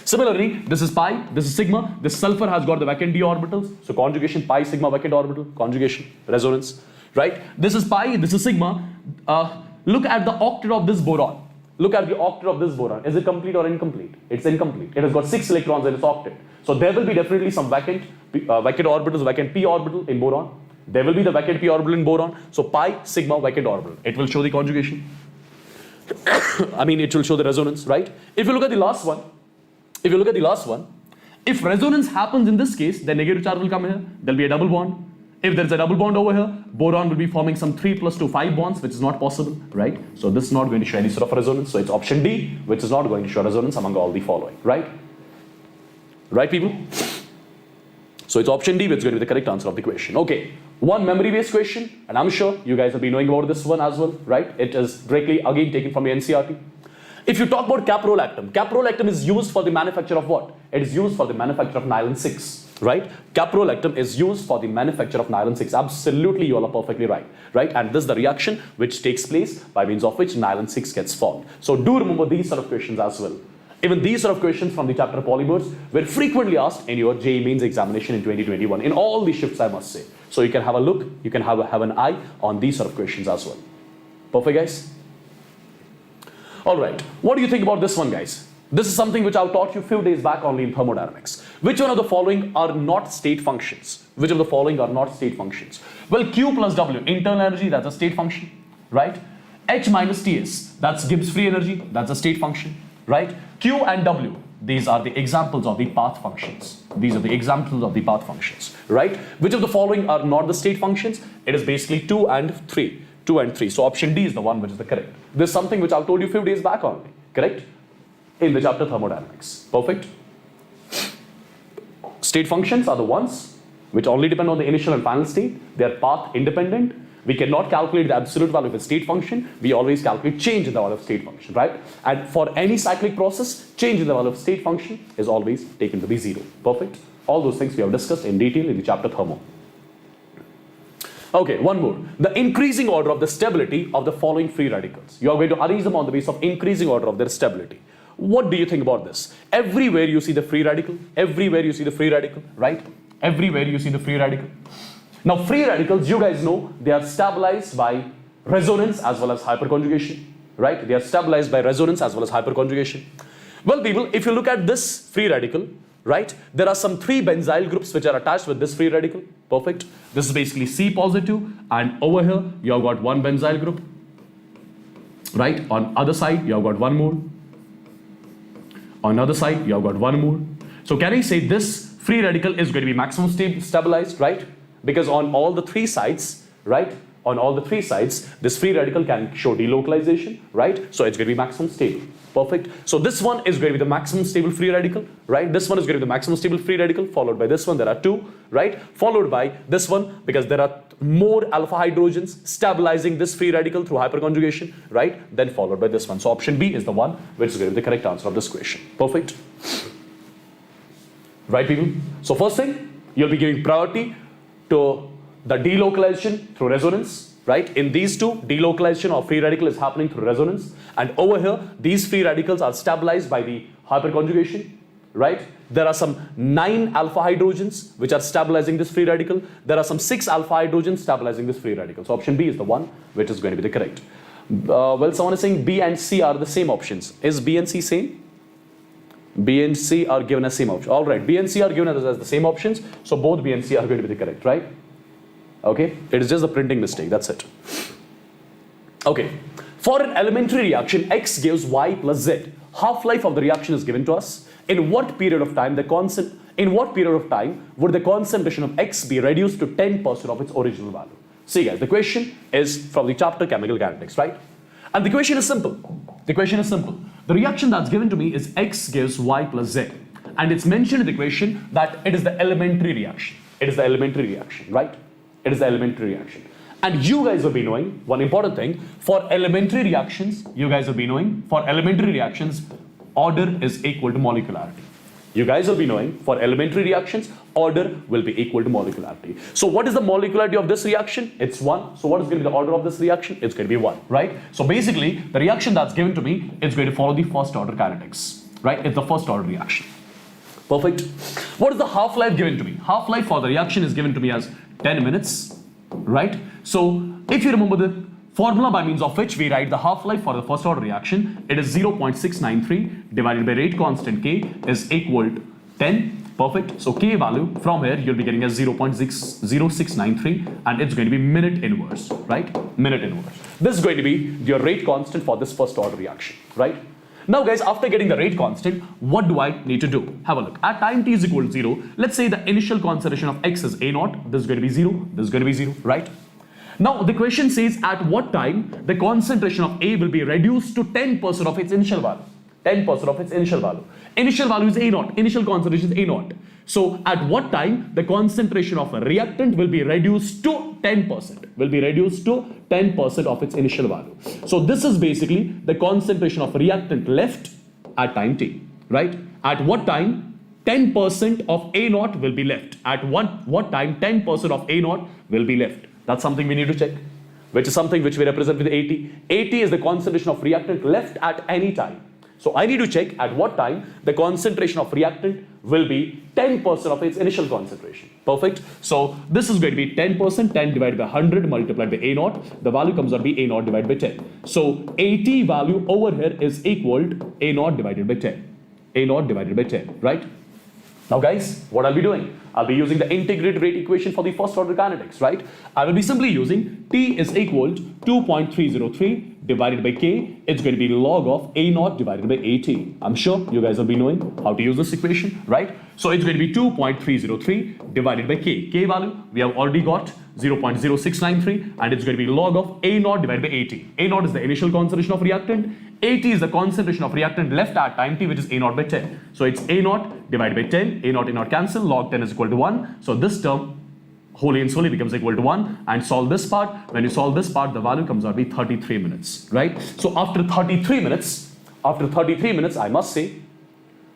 Similarly, this is pi, this is sigma. This sulfur has got the vacant d orbitals. So conjugation, pi, sigma, vacant orbital. Conjugation, resonance, right? This is pi, this is sigma. Look at the octet of this boron. Look at the octet of this boron. Is it complete or incomplete? It's incomplete. It has got 6 electrons in its octet. So there will be definitely some vacant orbitals, vacant p orbital in boron. There will be the vacant p orbital in boron. So pi, sigma, vacant orbital. It will show the conjugation. I mean, it will show the resonance, right? If you look at the last one, if resonance happens in this case, then negative charge will come here. There will be a double bond. If there is a double bond over here, boron will be forming some 3 plus 2, 5 bonds, which is not possible, right? So this is not going to show any sort of resonance. So it's option D, which is not going to show resonance among all the following, right? Right, people? So it's option D, which is going to be the correct answer of the question. Okay, one memory-based question, and I'm sure you guys have been knowing about this one as well, right? It is directly again taken from the NCERT. If you talk about caprolactam is used for the manufacture of what? It is used for the manufacture of nylon 6, right? Caprolactam is used for the manufacture of nylon 6. Absolutely, you all are perfectly right, right? And this is the reaction which takes place by means of which nylon 6 gets formed. So do remember these sort of questions as well. Even these sort of questions from the chapter polymers were frequently asked in your JEE Mains examination in 2021 in all the shifts, I must say. So you can have a look, you can have an eye on these sort of questions as well. Perfect, guys? All right, what do you think about this one, guys? This is something which I taught you a few days back only in thermodynamics. Which one of the following are not state functions? Which of the following are not state functions? Well, Q plus W, internal energy, that's a state function, right? H minus Ts, that's Gibbs free energy, that's a state function, right? Q and W, these are the examples of the path functions. These are the examples of the path functions, right? Which of the following are not the state functions? It is basically 2 and 3. 2 and 3. So option D is the one which is the correct. This is something which I've told you a few days back only, correct? In the chapter thermodynamics. Perfect. State functions are the ones which only depend on the initial and final state. They are path independent. We cannot calculate the absolute value of a state function. We always calculate change in the value of state function, right? And for any cyclic process, change in the value of state function is always taken to be 0. Perfect. All those things we have discussed in detail in the chapter thermo. Okay, one more. The increasing order of the stability of the following free radicals. You are going to arrange them on the basis of increasing order of their stability. What do you think about this? Everywhere you see the free radical. Everywhere you see the free radical, right? Everywhere you see the free radical. Now, free radicals, you guys know, they are stabilized by resonance as well as hyperconjugation, right? They are stabilized by resonance as well as hyperconjugation. Well, people, if you look at this free radical, right, there are some 3 benzyl groups which are attached with this free radical. Perfect. This is basically C positive, and over here you have got 1 benzyl group, right? On other side you have got 1 more. On other side you have got 1 more. So can I say this free radical is going to be maximum stabilized, right? Because on all the 3 sides, right? On all the 3 sides, this free radical can show delocalization, right? So it's going to be maximum stable. Perfect. So this one is going to be the maximum stable free radical, right? This one is going to be the maximum stable free radical, followed by this one. There are 2, right? Followed by this one, because there are more alpha hydrogens stabilizing this free radical through hyperconjugation, right? Then followed by this one. So option B is the one which is going to be the correct answer of this question. Perfect. Right, people? So first thing, you'll be giving priority to the delocalization through resonance, right? In these 2, delocalization of free radical is happening through resonance, and over here these free radicals are stabilized by the hyperconjugation, right? There are some 9 alpha hydrogens which are stabilizing this free radical. There are some 6 alpha hydrogens stabilizing this free radical. So option B is the one which is going to be the correct. Well, someone is saying B and C are the same options. Is B and C same? B and C are given as same option. All right, B and C are given as the same options, so both B and C are going to be the correct, right? Okay, it is just a printing mistake, that's it. Okay, for an elementary reaction, X gives Y plus Z. Half-life of the reaction is given to us. In what period of time would the concentration of X be reduced to 10% of its original value? See guys, the question is from the chapter chemical kinetics, right? And the question is simple. The question is simple. The reaction that's given to me is X gives Y plus Z. And it's mentioned in the equation that it is the elementary reaction. It is the elementary reaction, right? It is the elementary reaction. And you guys will be knowing one important thing. For elementary reactions, order is equal to molecularity. You guys will be knowing for elementary reactions, order will be equal to molecularity. So what is the molecularity of this reaction? It's 1. So what is going to be the order of this reaction? It's going to be 1, right? So basically, the reaction that's given to me is going to follow the first order kinetics, right? It's the first order reaction. Perfect. What is the half-life given to me? Half-life for the reaction is given to me as 10 minutes, right? So if you remember the formula by means of which we write the half-life for the first order reaction, it is 0.693 divided by rate constant K is equal to 10. Perfect. So K value from here you'll be getting as 0.0693 and it's going to be minute inverse, right? Minute inverse. This is going to be your rate constant for this first order reaction, right? Now guys, after getting the rate constant, what do I need to do? Have a look. At time t is equal to 0, let's say the initial concentration of X is A0. This is going to be 0. This is going to be 0, right? Now the question says at what time the concentration of A will be reduced to 10% of its initial value. 10% of its initial value. Initial value is A0. Initial concentration is A0. So at what time the concentration of a reactant will be reduced to 10%. Will be reduced to 10% of its initial value. So this is basically the concentration of reactant left at time t, right? At what time 10% of A0 will be left? At what time 10% of A0 will be left? That's something we need to check, which is something which we represent with AT. AT is the concentration of reactant left at any time. So I need to check at what time the concentration of reactant will be 10% of its initial concentration. Perfect. So this is going to be 10%, 10 divided by 100 multiplied by A naught. The value comes out to be A naught divided by 10. So AT value over here is equal to A naught divided by 10. A naught divided by 10, right? Now guys, what I'll be doing? I'll be using the integrated rate equation for the first order kinetics, right? I will be simply using T is equal to 2.303 divided by K. It's going to be log of A naught divided by AT. I'm sure you guys will be knowing how to use this equation, right? So it's going to be 2.303 divided by K. K value, we have already got 0.0693, and it's going to be log of A naught divided by AT. A naught is the initial concentration of reactant. AT is the concentration of reactant left at time t, which is A naught by 10. So it's A naught divided by 10. A naught cancel. Log 10 is equal to 1. So this term wholly and solely becomes equal to 1. And solve this part. When you solve this part, the value comes out to be 33 minutes, right? So after 33 minutes, I must say,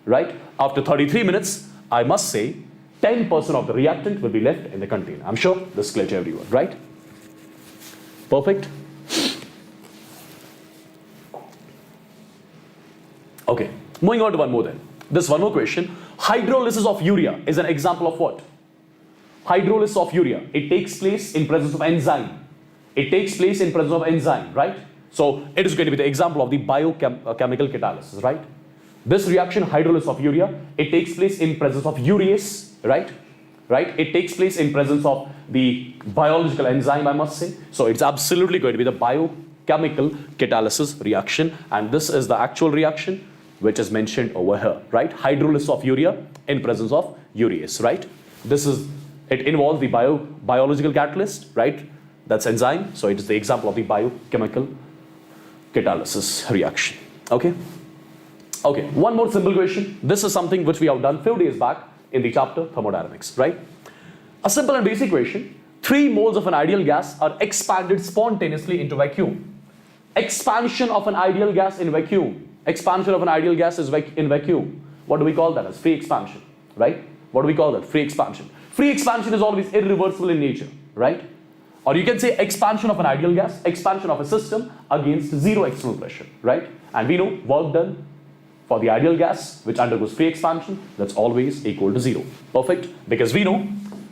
right? After 33 minutes, I must say 10% of the reactant will be left in the container. I'm sure this is clear to everyone, right? Perfect. Okay, moving on to one more then. This one more question. Hydrolysis of urea is an example of what? Hydrolysis of urea. It takes place in presence of enzyme. It takes place in presence of enzyme, right? So it is going to be the example of the biochemical catalysis, right? This reaction, hydrolysis of urea, it takes place in presence of urease, right? Right? It takes place in presence of the biological enzyme, I must say. So it's absolutely going to be the biochemical catalysis reaction, and this is the actual reaction which is mentioned over here, right? Hydrolysis of urea in presence of urease, right? It involves the biological catalyst, right? That's enzyme. So it is the example of the biochemical catalysis reaction. Okay. Okay. One more simple question. This is something which we have done few days back in the chapter thermodynamics, right? A simple and basic question. 3 moles of an ideal gas are expanded spontaneously into vacuum. Expansion of an ideal gas in vacuum. Expansion of an ideal gas is in vacuum. What do we call that? As free expansion, right? What do we call that? Free expansion. Free expansion is always irreversible in nature, right? Or you can say expansion of an ideal gas, expansion of a system against zero external pressure, right? And we know work done for the ideal gas which undergoes free expansion, that's always equal to 0. Perfect? Because we know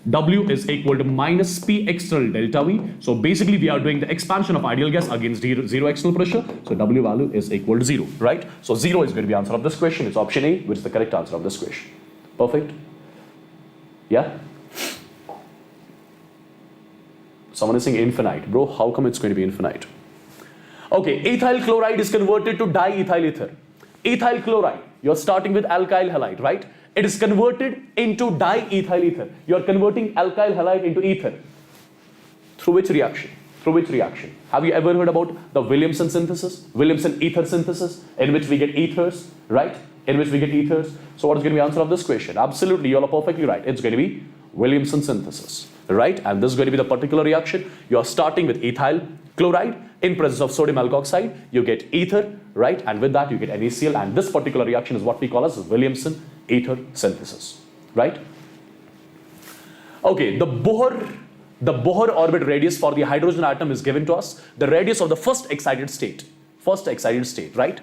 W is equal to minus P external delta V. So basically we are doing the expansion of ideal gas against zero external pressure. So W value is equal to 0, right? So 0 is going to be the answer of this question. It's option A, which is the correct answer of this question. Perfect? Yeah? Someone is saying infinite. Bro, how come it's going to be infinite? Okay, ethyl chloride is converted to diethyl ether. Ethyl chloride, you're starting with alkyl halide, right? It is converted into diethyl ether. You're converting alkyl halide into ether. Through which reaction? Through which reaction? Have you ever heard about the Williamson synthesis? Williamson ether synthesis, in which we get ethers, right? In which we get ethers. So what is going to be the answer of this question? Absolutely, you all are perfectly right. It's going to be Williamson synthesis, right? And this is going to be the particular reaction. You are starting with ethyl chloride. In presence of sodium alkoxide, you get ether, right? And with that, you get NaCl. And this particular reaction is what we call as Williamson ether synthesis, right? Okay, the Bohr orbit radius for the hydrogen atom is given to us. The radius of the first excited state, right?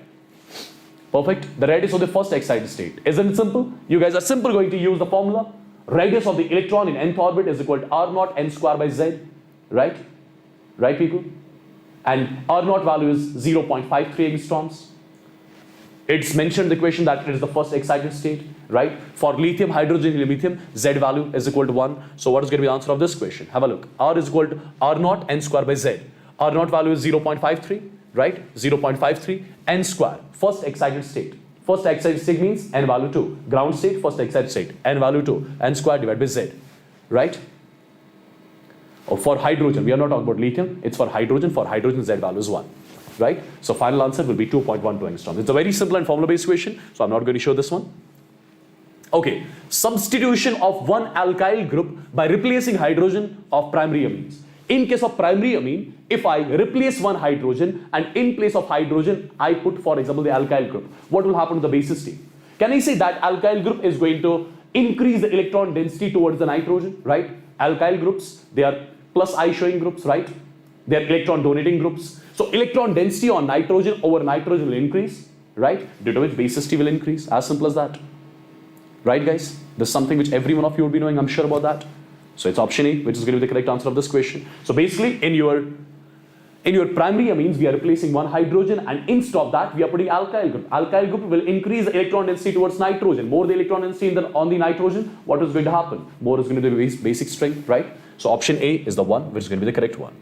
Perfect. The radius of the first excited state. Isn't it simple? You guys are simple going to use the formula. Radius of the electron in nth orbit is equal to R naught n square by Z, right? Right, people? And R naught value is 0.53 angstroms. It's mentioned in the equation that it is the first excited state, right? For lithium, hydrogen, helium, Z value is equal to 1. So what is going to be the answer of this question? Have a look. R is equal to R naught n square by Z. R naught value is 0.53, right? 0.53 n square, first excited state. First excited state means n value 2. Ground state, first excited state, n value 2. N square divided by Z, right? Or for hydrogen, we are not talking about lithium, it's for hydrogen. For hydrogen, Z value is 1, right? So final answer will be 2.12 angstroms. It's a very simple and formula-based equation, so I'm not going to show this one. Okay, substitution of one alkyl group by replacing hydrogen of primary amines. In case of primary amine, if I replace one hydrogen and in place of hydrogen, I put, for example, the alkyl group, what will happen to the base state? Can I say that alkyl group is going to increase the electron density towards the nitrogen, right? Alkyl groups, they are plus I showing groups, right? They are electron donating groups. So electron density on nitrogen over nitrogen will increase, right? Due to which base T will increase, as simple as that. Right, guys? This is something which every one of you would be knowing, I'm sure about that. So it's option A, which is going to be the correct answer of this question. So basically, in your primary amines, we are replacing one hydrogen, and instead of that, we are putting alkyl group. Alkyl group will increase the electron density towards nitrogen. More the electron density on the nitrogen, what is going to happen? More is going to be basic strength, right? So option A is the one which is going to be the correct one.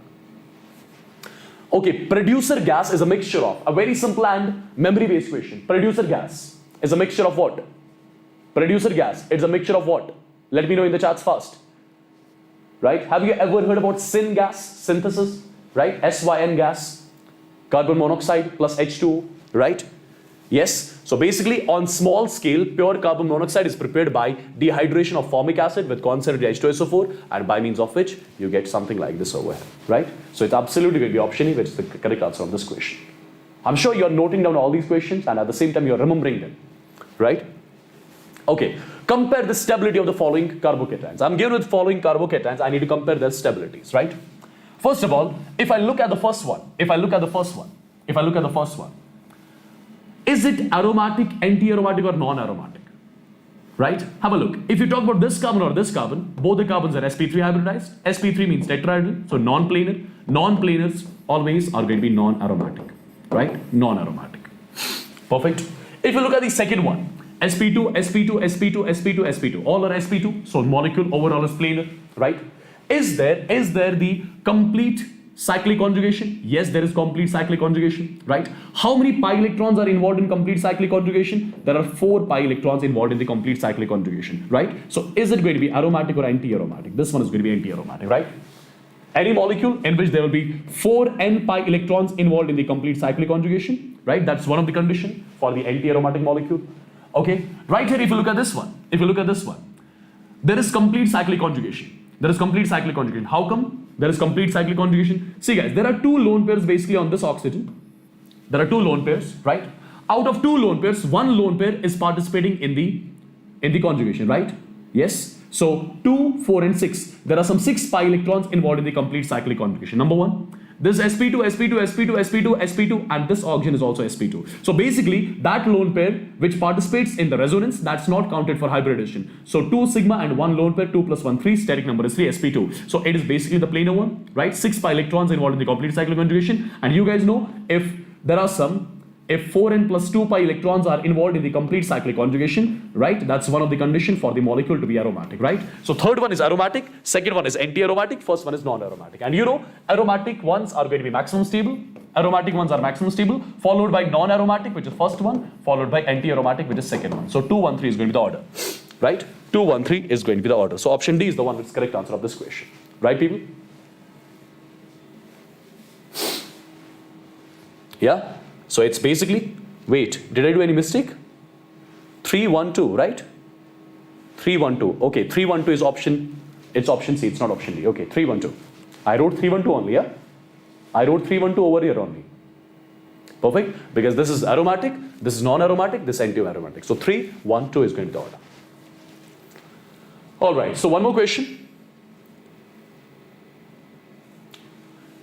Okay, producer gas is a mixture of, a very simple and memory-based question. Producer gas is a mixture of what? Producer gas, it's a mixture of what? Let me know in the chats fast. Right? Have you ever heard about Syngas Synthesis? Right? SYN gas, carbon monoxide plus H2O, right? Yes. So basically, on small scale, pure carbon monoxide is prepared by dehydration of formic acid with concentrated H2SO4, and by means of which you get something like this over here, right? So it's absolutely going to be option A, which is the correct answer of this question. I'm sure you're noting down all these questions, and at the same time, you're remembering them, right? Okay, compare the stability of the following carbocations. I'm given with the following carbocations, I need to compare their stabilities, right? First of all, if I look at the first one, is it aromatic, anti-aromatic, or non-aromatic? Right? Have a look. If you talk about this carbon or this carbon, both the carbons are sp3 hybridized. sp3 means tetrahedral, so non-planar. Non-planars always are going to be non-aromatic, right? Non-aromatic. Perfect. If you look at the second one, sp2, sp2, sp2, sp2, sp2, all are sp2, so molecule overall is planar, right? Is there the complete cyclic conjugation? Yes, there is complete cyclic conjugation, right? How many pi electrons are involved in complete cyclic conjugation? There are 4 pi electrons involved in the complete cyclic conjugation, right? So is it going to be aromatic or anti-aromatic? This one is going to be anti-aromatic, right? Any molecule in which there will be 4 n pi electrons involved in the complete cyclic conjugation, right? That's one of the conditions for the anti-aromatic molecule. Okay, right here, if you look at this one, there is complete cyclic conjugation. How come there is complete cyclic conjugation? See guys, there are 2 lone pairs basically on this oxygen. There are 2 lone pairs, right? Out of 2 lone pairs, 1 lone pair is participating in the conjugation, right? Yes. So 2, 4, and 6. There are some 6 pi electrons involved in the complete cyclic conjugation. Number 1. This sp2, sp2, sp2, sp2, sp2, and this oxygen is also sp2. So basically, that lone pair which participates in the resonance, that's not counted for hybridization. So 2 sigma and 1 lone pair, 2 plus 1, 3, steric number is 3, sp2. So it is basically the planar one, right? 6 pi electrons involved in the complete cyclic conjugation. And you guys know, if 4n plus 2 pi electrons are involved in the complete cyclic conjugation, right? That's one of the conditions for the molecule to be aromatic, right? So third one is aromatic, second one is anti-aromatic, first one is non-aromatic. And you know, aromatic ones are going to be maximum stable, followed by non-aromatic, which is first one, followed by anti-aromatic, which is second one. So 2, 1, 3 is going to be the order, right? 2, 1, 3 is going to be the order. So option D is the one which is the correct answer of this question, right, people? Yeah? So it's basically, wait, did I do any mistake? 3, 1, 2, right? 3, 1, 2. Okay, 3, 1, 2 is option, it's option C, it's not option D. Okay, 3, 1, 2. I wrote 3, 1, 2 only, yeah? I wrote 3, 1, 2 over here only. Perfect? Because this is aromatic, this is non-aromatic, this is anti-aromatic. So 3, 1, 2 is going to be the order. Alright, so one more question.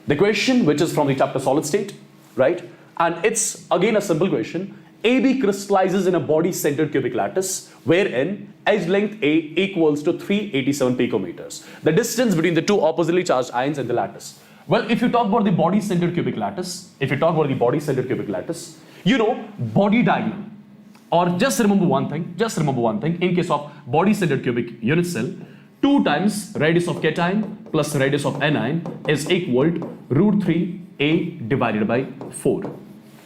The question which is from the chapter solid state, right? And it's again a simple question. AB crystallizes in a body-centered cubic lattice wherein edge length A equals to 387 picometers. The distance between the 2 oppositely charged ions in the lattice. Well, if you talk about the body-centered cubic lattice, you know, body diagonal. Or just remember one thing, in case of body-centered cubic unit cell, 2 times radius of cation plus radius of anion is equal to root 3 A divided by 4.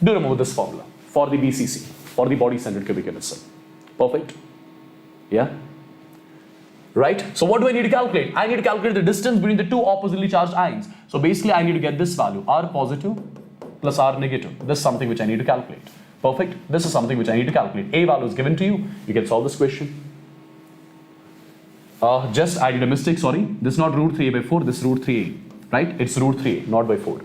Do remember this formula for the BCC, for the body-centered cubic unit cell. Perfect? Yeah? Right? So what do I need to calculate? I need to calculate the distance between the 2 oppositely charged ions. So basically I need to get this value, R positive plus R negative. This is something which I need to calculate. Perfect? This is something which I need to calculate. A value is given to you. You can solve this question. Just I did a mistake, sorry. This is not root 3A by 4, this is root 3A. Right? It's root 3A, not by 4.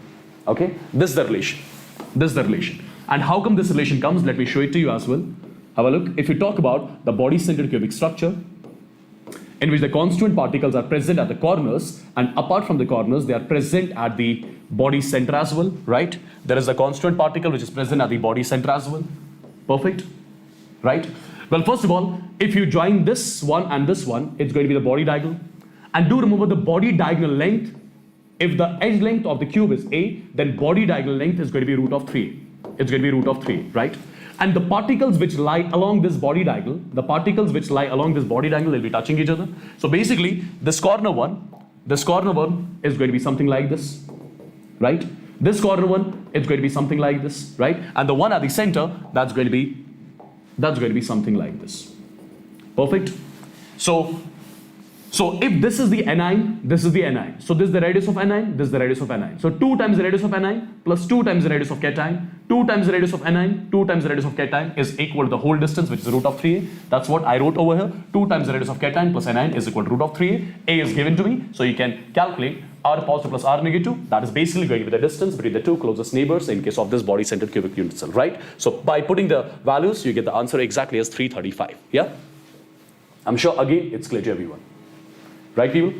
Okay? This is the relation. And how come this relation comes? Let me show it to you as well. Have a look. If you talk about the body-centered cubic structure, in which the constituent particles are present at the corners, and apart from the corners, they are present at the body center as well, right? There is a constituent particle which is present at the body center as well. Perfect, right? Well, first of all, if you join this one and this one, it's going to be the body diagonal. And do remember the body diagonal length. If the edge length of the cube is a, then body diagonal length is going to be root of 3. It's going to be root of 3, right? And the particles which lie along this body diagonal, they'll be touching each other. So basically, this corner one is going to be something like this, right? This corner one is going to be something like this, right? And the one at the center, that's going to be something like this. Perfect. So if this is the anion, this is the anion. So this is the radius of anion, this is the radius of anion. So 2 times the radius of anion plus 2 times the radius of cation, 2 times the radius of anion, 2 times the radius of cation is equal to the whole distance, which is root of 3a. That's what I wrote over here. 2 times the radius of cation plus anion is equal to root of 3a. A is given to me, so you can calculate r positive plus r negative. That is basically going to be the distance between the two closest neighbors in case of this body-centered cubic unit cell, right? So by putting the values, you get the answer exactly as 335. Yeah? I'm sure again it's clear to everyone. Right, people?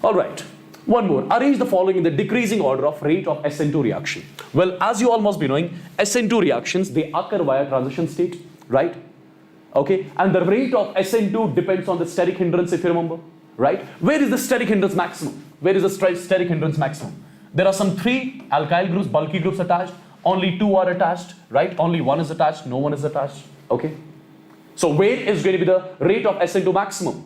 All right. One more. Arrange the following in the decreasing order of rate of SN2 reaction. Well, as you all must be knowing, SN2 reactions, they occur via transition state, right? Okay. And the rate of SN2 depends on the steric hindrance, if you remember, right? Where is the steric hindrance maximum? Where is the steric hindrance maximum? There are some 3 alkyl groups, bulky groups attached. Only 2 are attached, right? Only 1 is attached. No one is attached. Okay. So where is going to be the rate of SN2 maximum?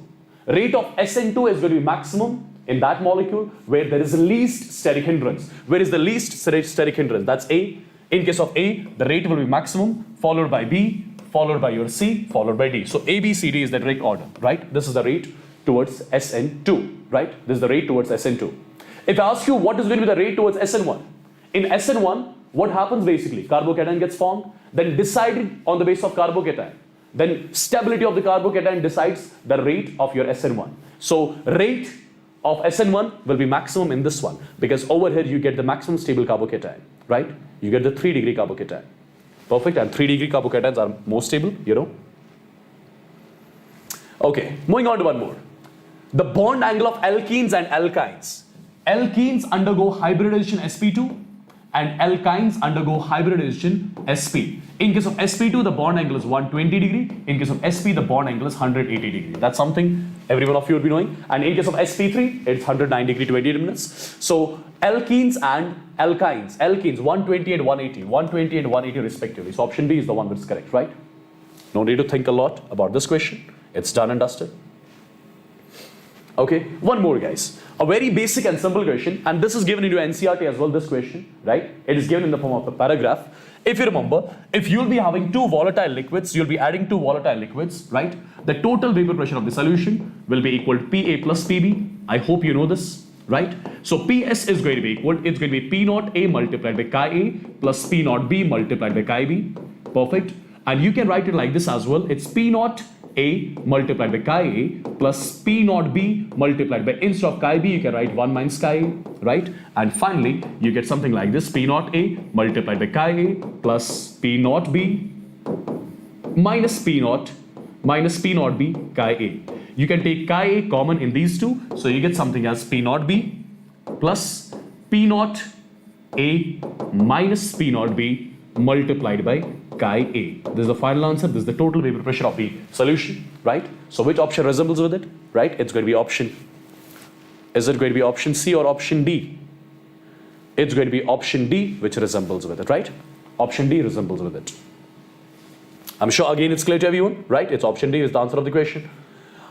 Rate of SN2 is going to be maximum in that molecule where there is least steric hindrance. Where is the least steric hindrance? That's A. In case of A, the rate will be maximum, followed by B, followed by your C, followed by D. So A, B, C, D is the rate order, right? This is the rate towards SN2, right? This is the rate towards SN2. If I ask you what is going to be the rate towards SN1, in SN1, what happens basically? Carbocation gets formed, then decided on the basis of carbocation. Then stability of the carbocation decides the rate of your SN1. So rate of SN1 will be maximum in this one because over here you get the maximum stable carbocation, right? You get the 3 degree carbocation. Perfect. And 3 degree carbocations are more stable, you know. Okay, moving on to one more. The bond angle of alkenes and alkynes. Alkenes undergo hybridization sp2 and alkynes undergo hybridization sp. In case of sp2, the bond angle is 120 degree. In case of sp, the bond angle is 180 degree. That's something every one of you will be knowing. And in case of sp3, it's 109 degree 28 minutes. So alkenes and alkynes, 120 and 180 respectively. So option B is the one which is correct, right? No need to think a lot about this question. It's done and dusted. Okay, one more guys. A very basic and simple question, and this is given into NCERT as well, this question, right? It is given in the form of a paragraph. If you remember, if you'll be having 2 volatile liquids, you'll be adding 2 volatile liquids, right? The total vapor pressure of the solution will be equal to PA plus PB. I hope you know this, right? So PS is going to be equal, it's going to be P naught A multiplied by Chi A plus P naught B multiplied by Chi B. Perfect. And you can write it like this as well. It's P naught A multiplied by Chi A plus P naught B multiplied by, instead of Chi B, you can write 1 minus Chi A, right? And finally, you get something like this, P naught A multiplied by Chi A plus P naught B minus P naught B Chi A. You can take Chi A common in these two, so you get something as P naught B plus P naught A minus P naught B multiplied by Chi A. This is the final answer. This is the total vapor pressure of the solution, right? So which option resembles with it, right? It's going to be option. Is it going to be option C or option D? It's going to be option D which resembles with it, right? Option D resembles with it. I'm sure again it's clear to everyone, right? It's option D is the answer of the question.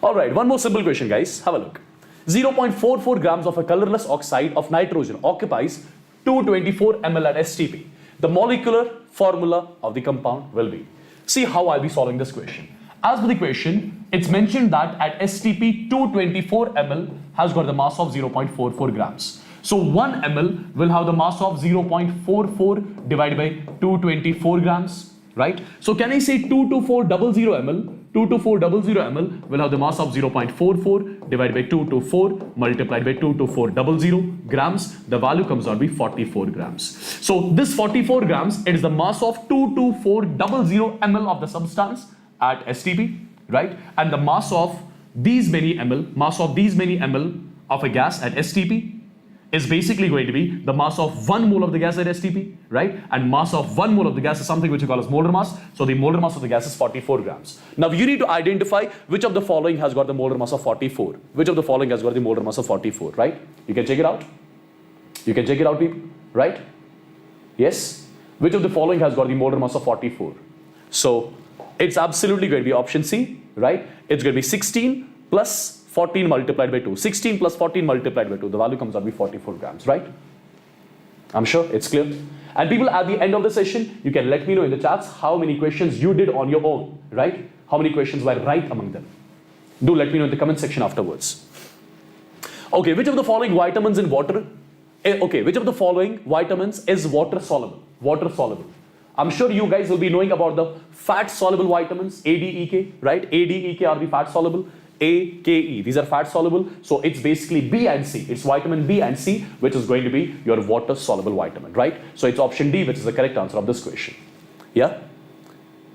All right, one more simple question, guys. Have a look. 0.44 grams of a colorless oxide of nitrogen occupies 224 ml at STP. The molecular formula of the compound will be. See how I'll be solving this question. As per the question, it's mentioned that at STP 224 ml has got the mass of 0.44 grams. So 1 ml will have the mass of 0.44 divided by 224 grams, right? So can I say 22400 ml? 22400 ml will have the mass of 0.44 divided by 224 multiplied by 22400 grams. The value comes out to be 44 grams. So this 44 grams, it is the mass of 22400 ml of the substance at STP, right? And the mass of these many ml, of a gas at STP is basically going to be the mass of 1 mole of the gas at STP, right? And mass of 1 mole of the gas is something which we call as molar mass. So the molar mass of the gas is 44 grams. Now you need to identify which of the following has got the molar mass of 44. Which of the following has got the molar mass of 44, right? You can check it out. You can check it out, people, right? Yes? Which of the following has got the molar mass of 44? So it's absolutely going to be option C, right? It's going to be 16 plus 14 multiplied by 2. 16 plus 14 multiplied by 2. The value comes out to be 44 grams, right? I'm sure it's clear. And people, at the end of the session, you can let me know in the chats how many questions you did on your own, right? How many questions were right among them. Do let me know in the comment section afterwards. Okay, which of the following vitamins in water? Okay, which of the following vitamins is water soluble? Water soluble. I'm sure you guys will be knowing about the fat soluble vitamins, A, D, E, K, right? A, D, E, K are the fat soluble. A, K, E. These are fat soluble. So it's basically B and C. It's vitamin B and C, which is going to be your water soluble vitamin, right? So it's option D, which is the correct answer of this question. Yeah?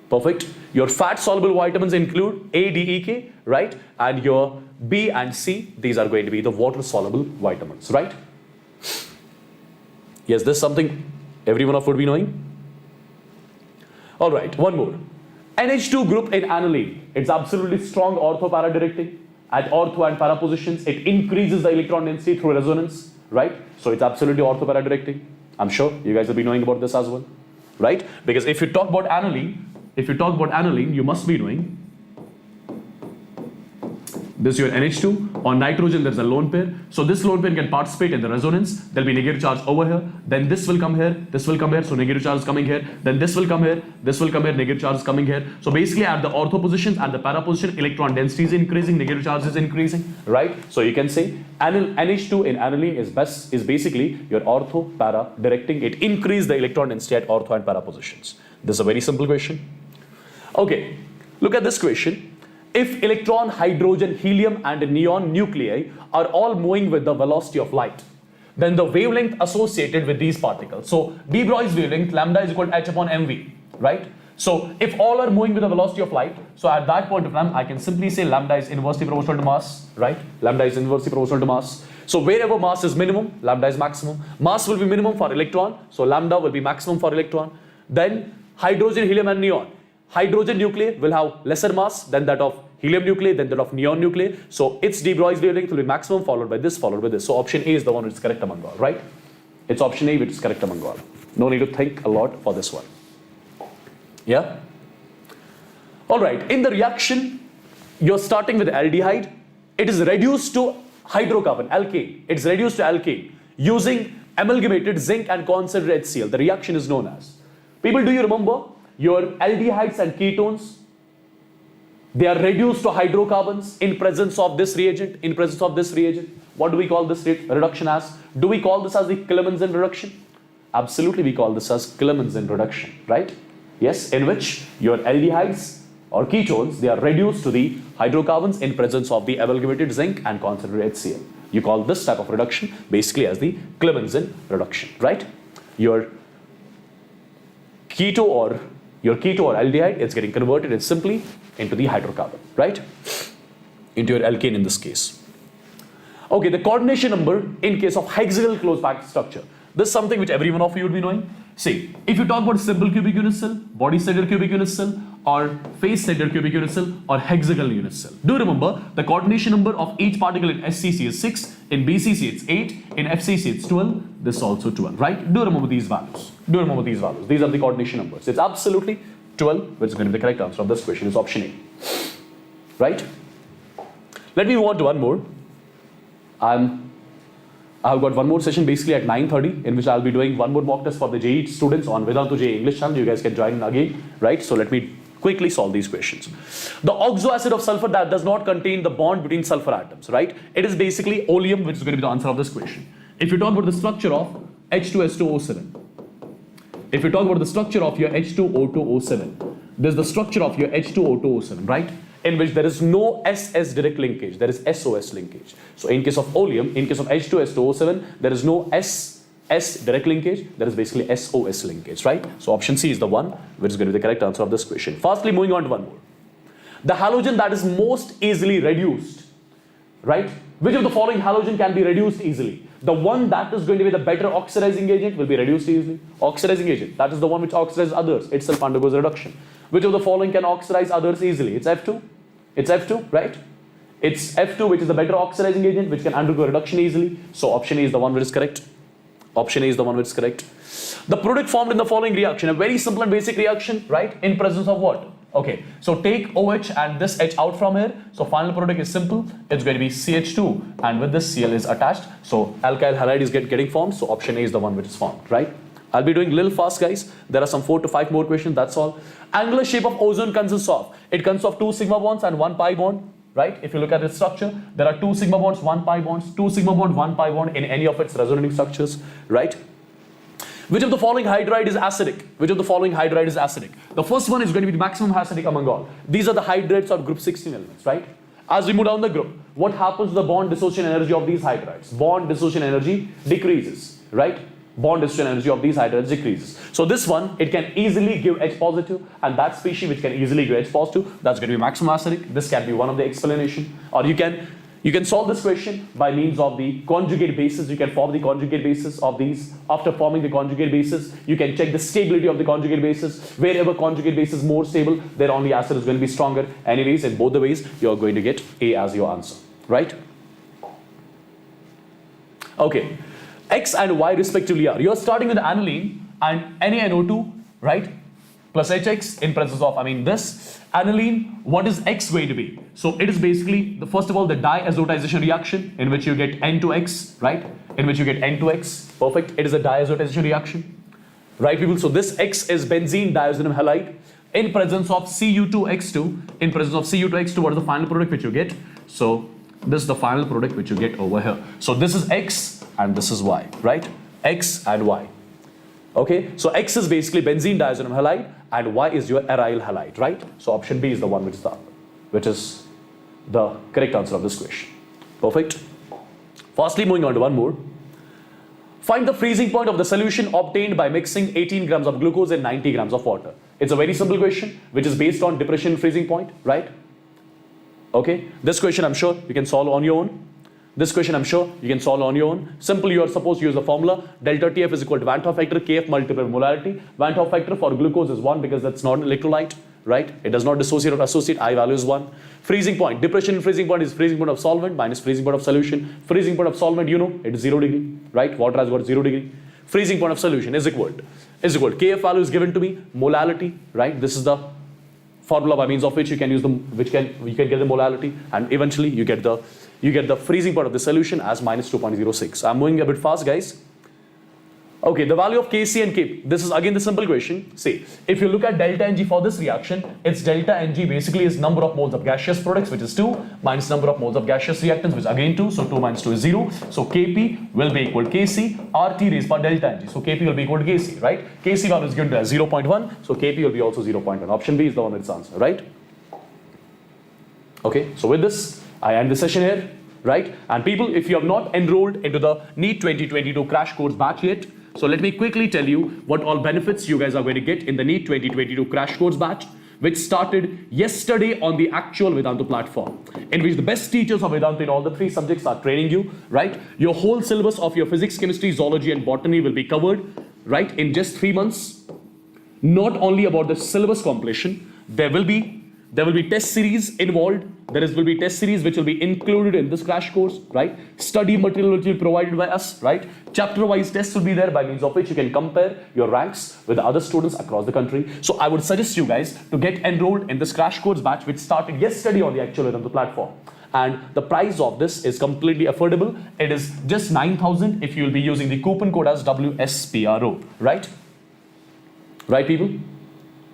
Perfect. Your fat soluble vitamins include A, D, E, K, right? And your B and C, these are going to be the water soluble vitamins, right? Yes, this is something every one of you would be knowing. All right, one more. NH2 group in aniline. It's absolutely strong ortho-para directing. At ortho and para positions, it increases the electron density through resonance, right? So it's absolutely ortho-para directing. I'm sure you guys will be knowing about this as well, right? Because if you talk about aniline, you must be knowing this is your NH2. On nitrogen, there's a lone pair. So this lone pair can participate in the resonance. There'll be negative charge over here. Then this will come here. This will come here. So negative charge is coming here. Then this will come here. This will come here. Negative charge is coming here. So basically at the ortho position and the para position, electron density is increasing. Negative charge is increasing, right? So you can say NH2 in aniline is basically your ortho para directing. It increases the electron density at ortho and para positions. This is a very simple question. Okay, look at this question. If electron, hydrogen, helium and neon nuclei are all moving with the velocity of light, then the wavelength associated with these particles. So de Broglie's wavelength lambda is equal to h upon mv, right? So if all are moving with the velocity of light, so at that point of time I can simply say lambda is inversely proportional to mass, right? Lambda is inversely proportional to mass. So wherever mass is minimum, lambda is maximum. Mass will be minimum for electron, so lambda will be maximum for electron. Then hydrogen, helium and neon. Hydrogen nuclei will have lesser mass than that of helium nuclei, than that of neon nuclei. So its de Broglie's wavelength will be maximum, followed by this, followed by this. So option A is the one which is correct among all, right? It's option A which is correct among all. No need to think a lot for this one. Yeah? Alright, in the reaction, you're starting with aldehyde. It is reduced to hydrocarbon, alkane. It's reduced to alkane using amalgamated zinc and concentrated HCl. The reaction is known as. People, do you remember? Your aldehydes and ketones, they are reduced to hydrocarbons in presence of this reagent, What do we call this reduction as? Do we call this as the Clemmensen reduction? Absolutely, we call this as Clemmensen reduction, right? Yes, in which your aldehydes or ketones, they are reduced to the hydrocarbons in presence of the amalgamated zinc and concentrated HCl. You call this type of reduction basically as the Clemmensen reduction, right? Your keto or aldehyde, it's getting converted simply into the hydrocarbon, right? Into your alkane in this case. Okay, the coordination number in case of hexagonal closed packed structure. This is something which every one of you would be knowing. See, if you talk about simple cubic unit cell, body centered cubic unit cell, or face centered cubic unit cell, or hexagonal unit cell. Do remember the coordination number of each particle in SCC is 6, in BCC it's 8, in FCC it's 12, this is also 12, right? Do remember these values. These are the coordination numbers. It's absolutely 12, which is going to be the correct answer of this question. Is option A, right? Let me move on to one more. I've got one more session basically at 9:30 in which I'll be doing one more mock test for the JEE students on Vedantu JEE English channel. You guys can join in again, right? So let me quickly solve these questions. The oxo acid of sulfur that does not contain the bond between sulfur atoms, right? It is basically oleum, which is going to be the answer of this question. If you talk about the structure of H2S2O7, if you talk about the structure of your H2O2O7, this is the structure of your H2O2O7, right? In which there is no SS direct linkage, there is SOS linkage. So in case of oleum, in case of H2S2O7, there is no SS direct linkage, there is basically SOS linkage, right? So option C is the one which is going to be the correct answer of this question. Fastly moving on to one more. The halogen that is most easily reduced, right? Which of the following halogen can be reduced easily? The one that is going to be the better oxidizing agent will be reduced easily. Oxidizing agent, that is the one which oxidizes others, itself undergoes reduction. Which of the following can oxidize others easily? It's F2. It's F2, right? It's F2 which is the better oxidizing agent which can undergo reduction easily. So option A is the one which is correct. Option A is the one which is correct. The product formed in the following reaction, a very simple and basic reaction, right? In presence of what? Okay, so take OH and this H out from here. So final product is simple. It's going to be CH2 and with this Cl is attached. So alkyl halide is getting formed. So option A is the one which is formed, right? I'll be doing a little fast, guys. There are some 4 to 5 more questions, that's all. Angular shape of ozone consists of, it consists of 2 sigma bonds and 1 pi bond, right? If you look at its structure, there are 2 sigma bonds, 1 pi bonds, 2 sigma bond, 1 pi bond in any of its resonating structures, right? Which of the following hydride is acidic? Which of the following hydride is acidic? The first one is going to be the maximum acidic among all. These are the hydrides of group 16 elements, right? As we move down the group, what happens to the bond dissociation energy of these hydrides? Bond dissociation energy decreases, right? Bond dissociation energy of these hydrides decreases. So this one, it can easily give H positive, and that species which can easily give H positive, that's going to be maximum acidic. This can be one of the explanation. Or you can solve this question by means of the conjugate basis. You can form the conjugate basis of these. After forming the conjugate basis, you can check the stability of the conjugate basis. Wherever conjugate base is more stable, there only acid is going to be stronger. Anyways, in both the ways, you're going to get A as your answer, right? Okay, X and Y respectively are. You're starting with aniline and NaNO2, right? Plus HX in presence of, this aniline, what is X going to be? So it is basically, first of all, the diazotization reaction in which you get N2X, right? In which you get N2X, perfect. It is a diazotization reaction, right, people? So this X is benzene diazonium halide in presence of Cu2X2. In presence of Cu2X2, what is the final product which you get? So this is the final product which you get over here. So this is X and this is Y, right? X and Y. Okay, so X is basically benzene diazonium halide and Y is your aryl halide, right? So option B is the one which is the correct answer of this question. Perfect. Firstly, moving on to one more. Find the freezing point of the solution obtained by mixing 18 grams of glucose and 90 grams of water. It's a very simple question which is based on depression freezing point, right? Okay, this question I'm sure you can solve on your own. This question I'm sure you can solve on your own. Simple, you are supposed to use the formula. Delta TF is equal to Van 't Hoff factor, KF multiplied by molarity. Van 't Hoff factor for glucose is 1 because that's not an electrolyte, right? It does not dissociate or associate. I value is 1. Freezing point. Depression in freezing point is freezing point of solvent minus freezing point of solution. Freezing point of solvent, you know, it is 0 degree, right? Water has got 0 degree. Freezing point of solution is equal to KF value is given to me, molality, right? This is the formula by means of which you can use them, you can get the molality, and eventually you get the freezing point of the solution as minus 2.06. I'm moving a bit fast, guys. Okay, the value of Kc and Kp. This is again the simple question. See, if you look at delta Ng for this reaction, its delta Ng basically is number of moles of gaseous products, which is 2, minus number of moles of gaseous reactants, which is again 2. So 2 minus 2 is 0. So Kp will be equal to Kc, RT raised by delta Ng. So Kp will be equal to Kc, right? Kc value is given to as 0.1. So Kp will be also 0.1. Option B is the one that's answer, right? Okay, so with this, I end the session here, right? And people, if you have not enrolled into the NEET 2022 crash course batch yet, so let me quickly tell you what all benefits you guys are going to get in the NEET 2022 crash course batch, which started yesterday on the actual Vedantu platform, in which the best teachers of Vedantu in all the 3 subjects are training you, right? Your whole syllabus of your physics, chemistry, zoology and botany will be covered, right, in just 3 months. Not only about the syllabus completion, there will be test series involved. There will be test series which will be included in this crash course, right? Study material which will be provided by us, right? Chapter wise tests will be there by means of which you can compare your ranks with other students across the country. So I would suggest you guys to get enrolled in this crash course batch which started yesterday on the actual Vedantu platform. And the price of this is completely affordable. It is just 9,000 if you will be using the coupon code as WSPRO, right? Right, people?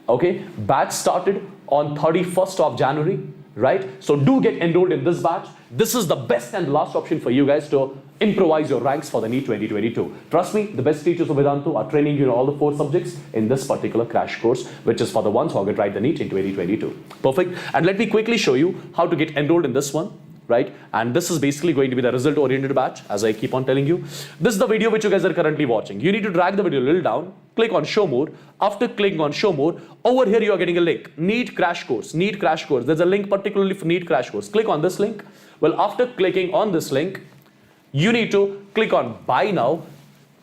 Okay, batch started on 31st of January, right? So do get enrolled in this batch. This is the best and last option for you guys to improvise your ranks for the NEET 2022. Trust me, the best teachers of Vedantu are training you in all the 4 subjects in this particular crash course, which is for the ones who are going to write the NEET in 2022. Perfect. And let me quickly show you how to get enrolled in this one, right? And this is basically going to be the result oriented batch, as I keep on telling you. This is the video which you guys are currently watching. You need to drag the video a little down, click on show more. After clicking on show more, over here you are getting a link, NEET crash course, NEET crash course. There's a link particularly for NEET crash course. Click on this link. Well, after clicking on this link, you need to click on buy now,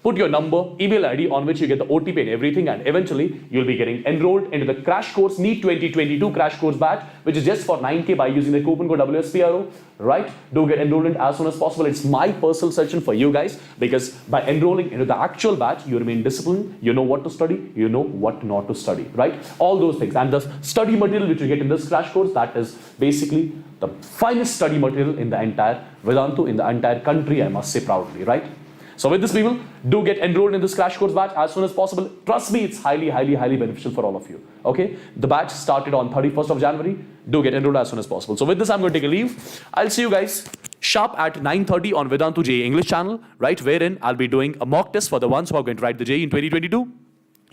put your number, email ID on which you get the OTP and everything, and eventually you'll be getting enrolled into the crash course, NEET 2022 crash course batch, which is just for 9K by using the coupon code WSPRO, right? Do get enrolled in as soon as possible. It's my personal suggestion for you guys, because by enrolling into the actual batch, you remain disciplined, you know what to study, you know what not to study, right? All those things. And the study material which you get in this crash course, that is basically the finest study material in the entire Vedantu, in the entire country, I must say proudly, right? So with this, people, do get enrolled in this crash course batch as soon as possible. Trust me, it's highly, highly, highly beneficial for all of you. Okay? The batch started on 31st of January. Do get enrolled as soon as possible. So with this, I'm going to take a leave. I'll see you guys sharp at 9:30 on Vedantu JEE English channel, right? Wherein I'll be doing a mock test for the ones who are going to write the JEE in 2022.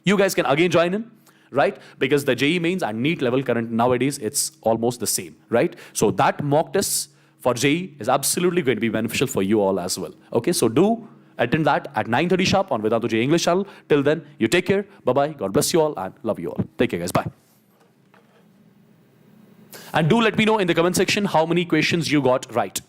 You guys can again join in, right? Because the JEE mains and NEET level current nowadays, it's almost the same, right? So that mock test for JEE is absolutely going to be beneficial for you all as well. Okay? So do attend that at 9:30 sharp on Vedantu JEE English channel. Till then, you take care. Bye-bye. God bless you all and love you all. Take care, guys. Bye. And do let me know in the comment section how many questions you got right.